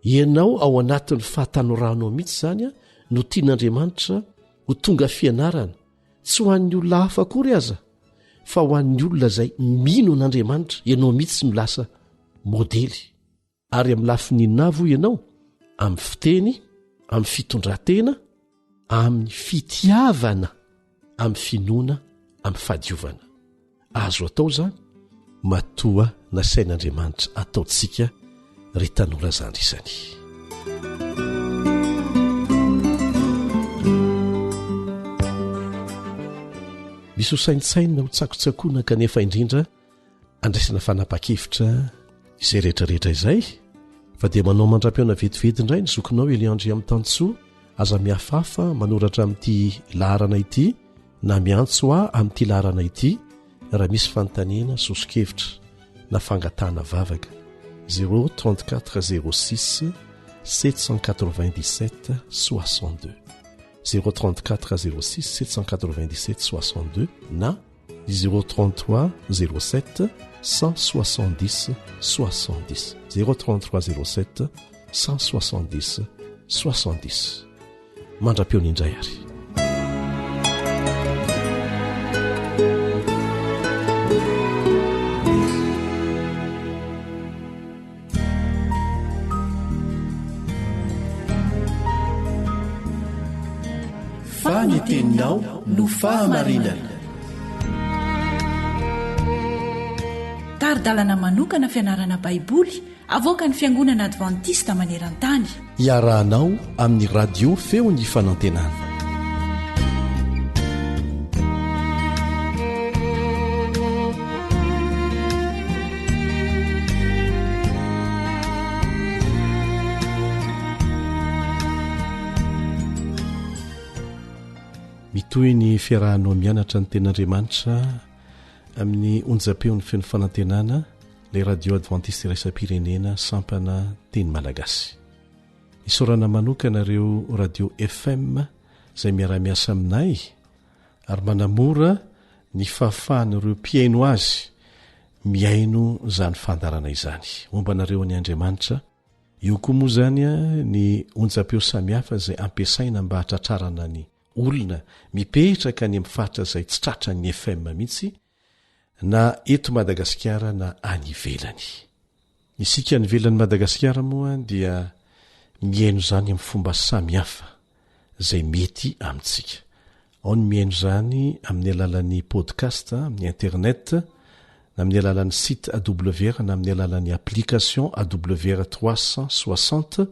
Speaker 3: ianao ao anatin'ny fahatanoranao mihitsy zany a no tian'Andriamanitra ho tonga fianarana, tsy ho an'ny olona hafa akory aza, fa ho an'ny olona izay mino an'Andriamanitra ianao mihitsy milasa modely. Ary amin'ny lafininavo ianao amin'ny fiteny, amin'ny fitondrantena, amin'ny fitiavana, amin'ny finoana, amin'ny fahadiovana. Azo atao zany matoa nasain'Andriamanitra ataontsika ry tanora zany isany. Misy ho saintsaina ho tsakotsakoana kanefa indrindra andraisana fanapa-kevitra izay rehetrarehetra izay, fa dia manao mandram-peona vetivety indray ny zokinao Eliandry amin'ny Tantsoa, aza miafafa manoratra amin'ity laharana ity na miantso amin'ity laharana ity raha misy fanontaniana sosokevitra na fangatahana vavaka 034 06 797 62 034 06 797 62 na 033 07 170 70 033 07 170 70 mandra-peona indray ary.
Speaker 10: Faniteninao no fahamarinana.
Speaker 4: Taridalana manokana fianarana baiboly avoaka ny Fiangonana Adventista maneran-tany.
Speaker 3: Iarahanao amin'ny radio feon'ny fanantenana. Mitoy ny fiarahanao mianatra ny ten'Andriamanitra amin'ny onjam-peon'ny feon'ny fanantenana, ilay radio Adventiste Raisa-pirenena sampana teny malagasy. Isorana manokana ireo radio FM izay miara-miasa aminay ary manamora ny fahafahan'ireo mpiaino azy miaino izany fandarana izany. Mombanareo ny Andriamanitra. Io koa moa zany ny onjam-peo samihafa izay ampiasaina mba hatratrarana ny olona mipetraka ny amin'ny faritra izay tsy tratra ny FM mihitsy na eto Madagasikara na any ivelany. Isika ny ivelan'ny Madagasikara moa dia miaino zany amin'ny fomba samihafa izay mety amintsika. Ao ny miaino zany amin'ny alalan'ny podcast, amin'ny internet, na amin'ny alalan'ny site AWR na amin'ny alalan'ny application AWR 360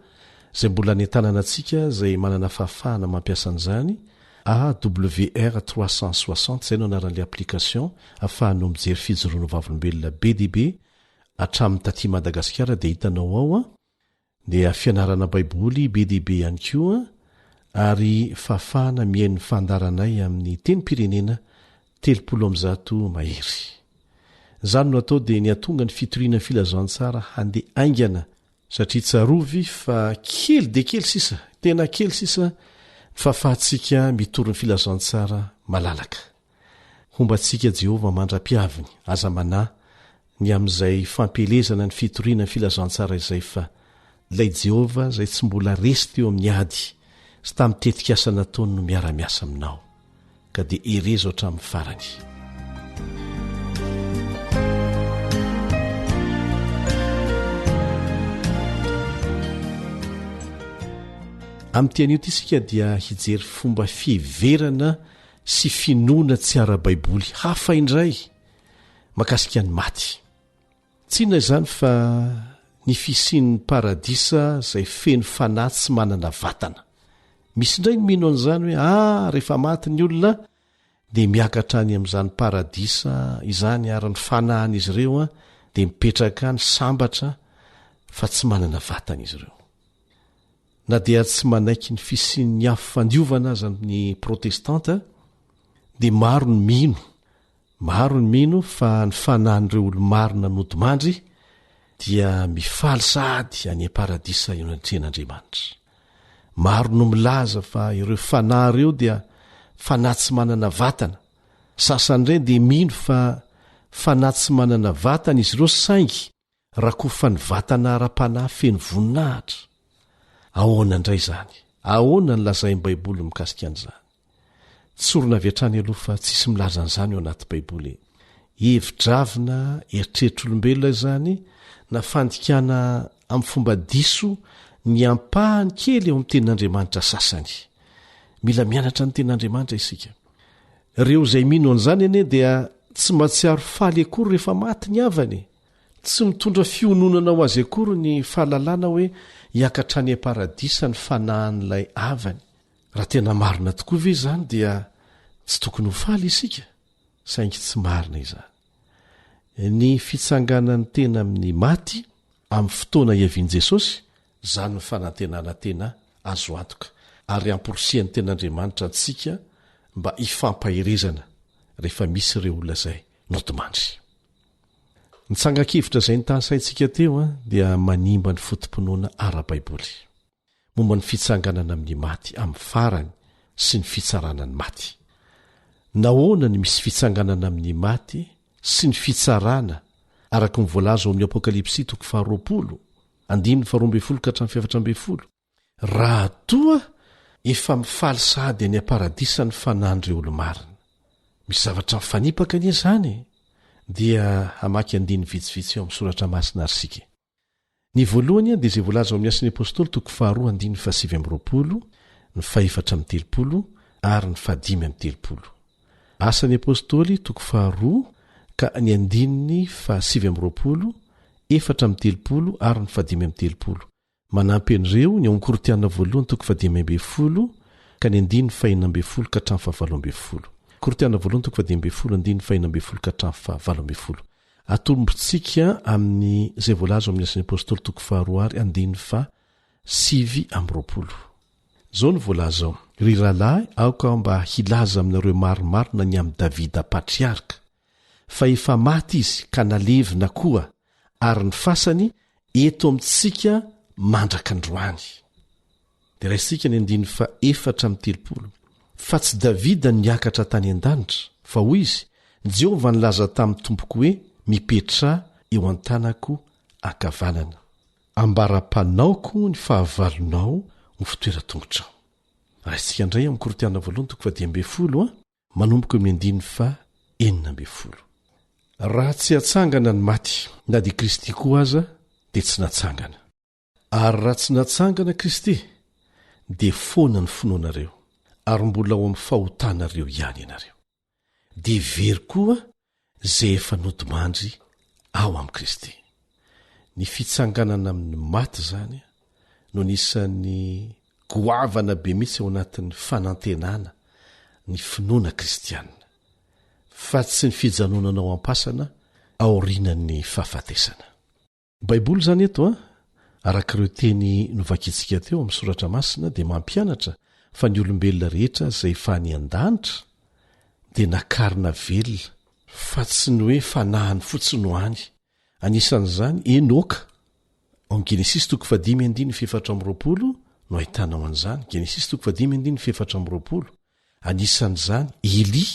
Speaker 3: izay mbola ny tanàna antsika izay manana fahafahana mampiasa an'izany. AWR 360 zay no anaran'ilay application ahafahanao mijery fijoroano vavolombelona BDB hatramin'ny taty Madagasikara dia hitanao ao dia fianarana baiboly BDB ihany koa ary fahafahana mihaino ny fandaranay amin'ny teny pirenena 300 mahery. Zany no atao dia ny atonga ny fitoriana ny filazantsara handeha aingana satria tsarovy fa kely dia kely sisa, tena kely sisa fahafahantsika mitory ny filazantsara malalaka. Hombantsika Jehova mandra-piaviny aza manahy ny amin'izay fampelezana ny fitoriana ny filazantsara izay fa ilay Jehova izay tsy mbola resy teo amin'ny ady sy tamin'ny tetikasa nataony no miara-miasa aminao ka dia erezo hatramin'ny farany. Amin'ny tian'io ty isika dia hijery fomba fiheverana sy finoana tsy ara-baiboly hafa indray makasika ny maty. Tsy inona izany fa ny ny fisian'ny paradisa izay feno fanahy tsy manana vatana. Misy indray ny mino an'izany hoe rehefa maty ny olona dia miakatra any amin'izany paradisa izany ary-ny fanahan'izy ireo dia mipetraka ny sambatra fa tsy manana vatana izy ireo. Na dia tsy manaiky ny fisian'ny afo fandiovana aza ny protestanta dia maro ny mino fa ny fanahan'ireo olo-marina nodimandry dia mifaly sady any paradisa eo anatrehan'Andriamanitra. Maro no milaza fa ireo fanahy ireo dia fanahy tsy manana vatana. Sasan'ireny dia mino fa fanahy tsy manana vatana izy ireo saingy rakofa ny vatana ara-panahy feno voninahitra. Ahoana indray izany? Ahoana ny lazain'ny Baiboly mikasika an'izany? Tsorona avy hatrany aloha fa tsisy milaza an'izany eo anaty Baiboly. Hevitravina eritreritryolombelona izany na fandikana amin'ny fomba diso ny ampahany kely eo amin'ny tenin'Andriamanitra sasany. Mila mianatra ny tenin'Andriamanitra isika. Ireo izay mino an'izany anie dia tsy mahatsiaro faly akory rehefa maty ny havany. Tsy mitondra fiononana ho azy akory ny fahalalana hoe hiakatra any paradisa ny fanahan'ilay havany. Raha tena marina tokoa ve izany dia tsy tokony ho faly isika, saingy tsy marina izany. Ny fitsanganan'ny tena amin'ny maty amin'ny fotoana iavian'i Jesosy, izany ny fanantenana tena azo antoka ary amporosian'ny ten'Andriamanitra antsika mba hifampahirezana rehefa misy ireo olona izay nodimandry. Ny tsangan-kevitra izay nitany saintsika teo dia manimba ny fotom-pinoana ara-Baiboly momba ny fitsanganana amin'ny maty amin'ny farany sy ny fitsarana ny maty. Nahoana ny misy fitsanganana amin'ny maty sy ny fitsarana araka ny voalaza ao amin'ny Apokalipsy 2:12-20 raha toa efa mifaly sady any paradisa ny fanahan'ireo olo-marina. Misy zavatra mifanipaka anie izany dia hamaky andiny vitsivitsy eo amin'ny soratra masina arsika. Ny voalohany dia izay voalaza ao amin'ny Asin'ny Apôstôly 2:7-20, ny 4-30 ary ny 5-30. Asan'ny Apôstôly 2:2 ka ny 7-20, 4-30 ary ny 5-30. Manampy an'ireo ny ao amin'ny Korinthiana voalohany 2:10 ka ny 5-20 ka hatramin'ny 7. Korinthiana voalohany 2:10 ka hatramin'ny 7. Atombontsika amin'ny izay voalaza amin'ny Asin'ny Apôstôly 2:7-20. Zao ny voalaza ao: ry rahalahy, aoka mba hilaza aminareo marimarina ny amin'ny Davida patriarka, fa efa maty izy ka nalevina koa, ary ny fasany eto amintsika mandraka androany. Dia raisika ny 4:30. Fa tsy Davida niakatra tany an-danitra, fa hoy izy, Jehovah nilaza tamin'ny tompoko hoe mipetra eo an-tanako ankavanana, ambara-panaoko ny fahavalonao ny fitoeran-tongotrao. Raisika indray amin'ny Korinthiana voalohany 2:10 manomboka amin'ny 4:40. Raha tsy hatsangana ny maty, na dia Kristy koa aza dia tsy natsangana. Ary raha tsy natsangana Kristy dia foana ny finoanareo, ary mbola ao amin'ny fahotanareo ihany ianareo. Dia very koa izay efa nodimandry ao amin'ny Kristy. Ny fitsanganana amin'ny maty izany no nisan'ny goavana be mihitsy ao anatin'ny fanantenana ny finoana kristianina, fa tsy ny fijanonana ao am-pasana aorianan'ny fahafatesana. Baiboly izany eto araka ireo teny novakitsika teo amin'ny soratra masina dia mampianatra fa ny olombelona rehetra izay efa ny an-danitra dia nakarina velona, fa tsy ny hoe fanahany fotsiny ho any. Anisan'izany Enoka ao amin'ny Genesis 5:4 no ahitanao an'izany. Genesis 5:4. Anisan'izany Eli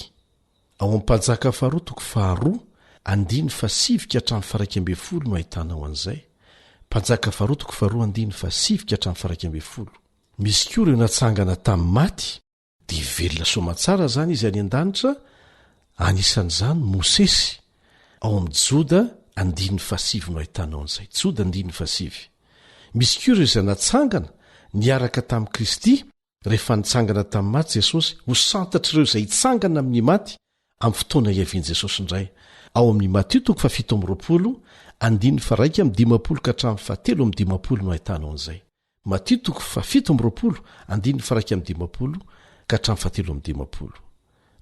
Speaker 3: ao amin'ny Mpanjaka faharoa 2:7-20 no ahitanao an'izay. Mpanjaka faharoa 2:7-20. Misy koa ireo natsangana tamin'ny maty dia velona soamantsara izany izy any an-danitra. Anisan'izany Mosesy ao amin'ny Joda 7 no ahitanao an'izay. Joda 7. Misy koa ireo izay natsangana niaraka tamin'i Kristy rehefa nitsangana tamin'ny maty Jesosy, ho santatr' ireo izay hitsangana amin'ny maty amin'ny fotoana iavian' jesosy indray ao amin'ny Matio 7:20 andiny fa 1:50 ka hatramin'ny 7:50 no ahitanao an'izay. Matio 7:20 andiny fa 1:50 ka hatramin'ny 7:50.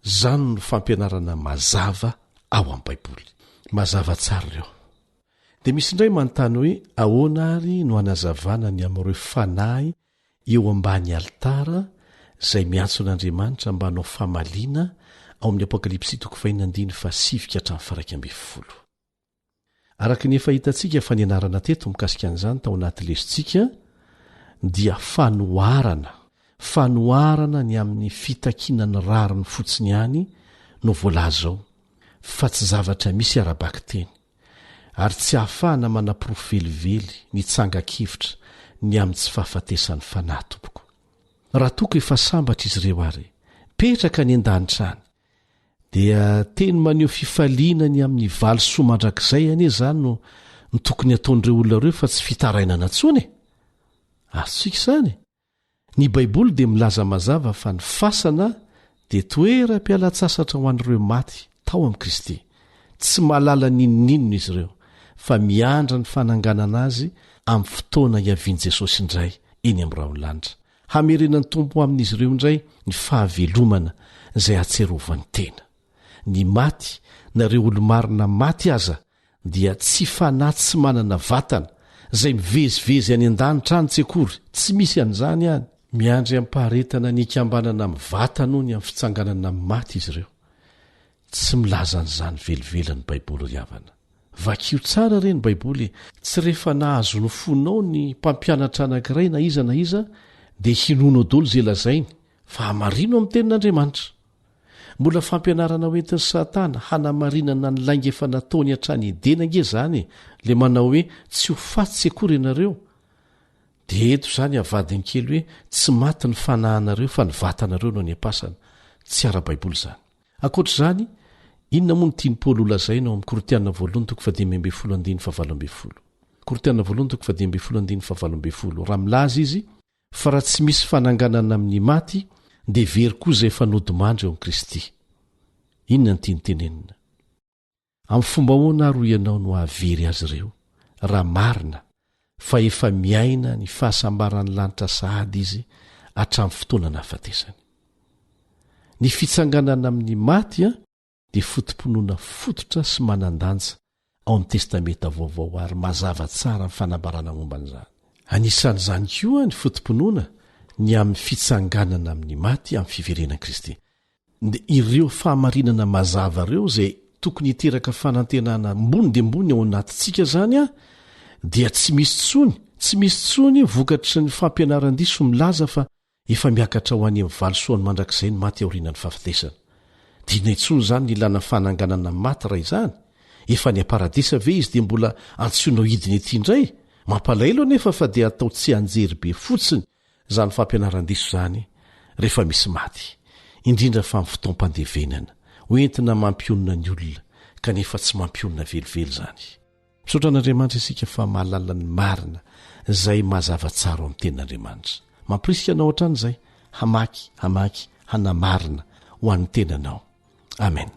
Speaker 3: Zany no fampianarana mazava ao amin'ny Baiboly. Mazava tsara ireo. Dia misy indray manontany hoe ahoana ary no hanazavana ny amin'ireo fanahy eo ambany alitara izay miantso an'Andriamanitra mba hanao famaliana ao amin'ny Apokalipsy 7:7-10. Araka ny efa hitantsika fa nianarana teto mikasika an'izany tao anaty lesitsika dia fanoharana ny amin'ny fitakinany rariny fotsiny ihany no voalaza ao fa tsy zavatra misy arabaky teny ary tsy hahafahana manaporofvelively ny tsangakevitra ny amin'ny tsy fahafatesan'ny fanahy tompoko. Raha toko efa sambatra izy ireo ary petraka ny an-danitra any dia teny maneho fifaliana ny amin'ny valy soa mandrakizay anie zany no ny tokony ataon'ireo olona ireo fa tsy fitarainana ntsony e. Azotsika izany ny Baiboly dia milaza mazava fa ny fasana dia toeram-pialatsasatra ho an'ireo maty tao amin'i Kristy. Tsy mahalala ninonino izy ireo fa miandra ny fananganana azy amin'ny fotoana iavian' Jesosy indray eny amin'ny raolanitra. Hamerenany tompo amin'izy ireo indray ny fahavelomana izay atserovan'ny tena. Ny maty nareo olo-marina maty aza dia tsy fanahy tsy manana vatana izay mivezivezy any an-danitra any tsekory, tsy misy an'izany any. Miandry ampaharetana ny ikambanana amin'ny vatana ny amin'ny fitsanganana amin'ny maty izy ireo. Tsy milaza an'izany velively ny Baiboly ry havana. Vakio tsara ireny Baiboly, tsy rehefa nahazo ny fonao ny mpampianatra anankiray na iza dia hinonao dolo izay lazainy fa hamarino amin'ny tenin'Andriamanitra. Mbola fampianarana hoentin'ny Satana hanamarinana ny lainga efa nataony hatrany Edena ange zany le manao hoe tsy ho faty sekory ianareo. Dia eto izany avadiny kely hoe tsy maty ny fanahinareo fa ny vatanareo no ny ampasana. Tsy ara-Baiboly izany. Ankoatr'izany, inona moa ny tiany Paoly olazaina ao amin'ny Korinthiana 2:10-17. Korinthiana 2:10-17 raha milaza izy fa raha tsy misy fananganana amin'ny maty dia very koa izay efa nodimandry eo amin'i Kristy. Inona ny tiany tenenina? Amin'ny fomba ahoana ary ianao no hahavery azy ireo raha marina fa efa miaina ny fahasambaran'ny lanitra sahady izy hatramin'ny fotoana nahafatesany. Ny fitsanganana amin'ny maty dia fotom-pinoana fototra sy manan-danja ao amin'ny testamenta vaovao ary mazava tsara ny fanambarana momba an'izany. Anisan'izany koa ny fotom-pinoana ny amin'ny fitsanganana amin'ny maty amin'ny fiverenan'i Kristy. Dia ireo fahamarinana mazava ireo izay tokony hiteraka fanantenana ambony dia ambony ao anatintsika zany dia tsy misy tsony vokatry ny fampianaran-diso milaza fa efa miakatra ho any amin'ny valosoany mandrakizay ny maty aorianany fahafatesana. Dina intsony izany ny ilana fananganana maty raha izany. Efa ny aparadisa ve izy dia mbola antsoinao hidiny ety indray? Mampalahelo anefa fa dia atao tsy anjery be fotsiny izany fampianaran-diso izany rehefa misy maty, indrindra fa amin'ny fotoam-pandevenana hoentina mampionona ny olona kanefa tsy mampionona velively izany. Misaotra an'Andriamanitra isika fa mahalala ny marina izay mazava tsara ao amin'ny tenin'Andriamanitra. Mampirisika anao hatrany izay hamaky hanamarina ho an'ny tenanao. Amen.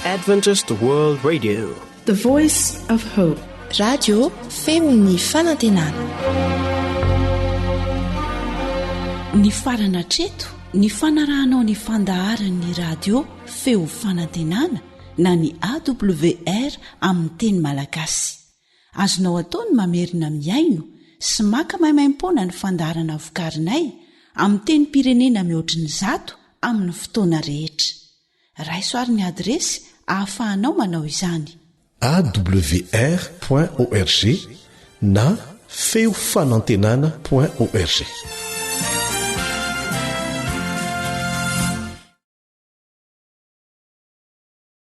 Speaker 10: Adventist World Radio,
Speaker 11: The Voice of Hope.
Speaker 12: Radio Feony Fanantenana.
Speaker 4: Ny farana treto, ny fanarahanao ny fandaharan'ny radio Feo Fanantenana na ny AWR amin'ny teny malagasy. Azonao atao ny mamerina miaino sy maka maimaim-pona ny fandaharana vokarinay amin'ny teny pirenena mihoatriny 100 amin'ny fotoana rehetra. Raisoaryn'ny adresy ahafahanao manao izany:
Speaker 3: awr.org na feofanantenana.org.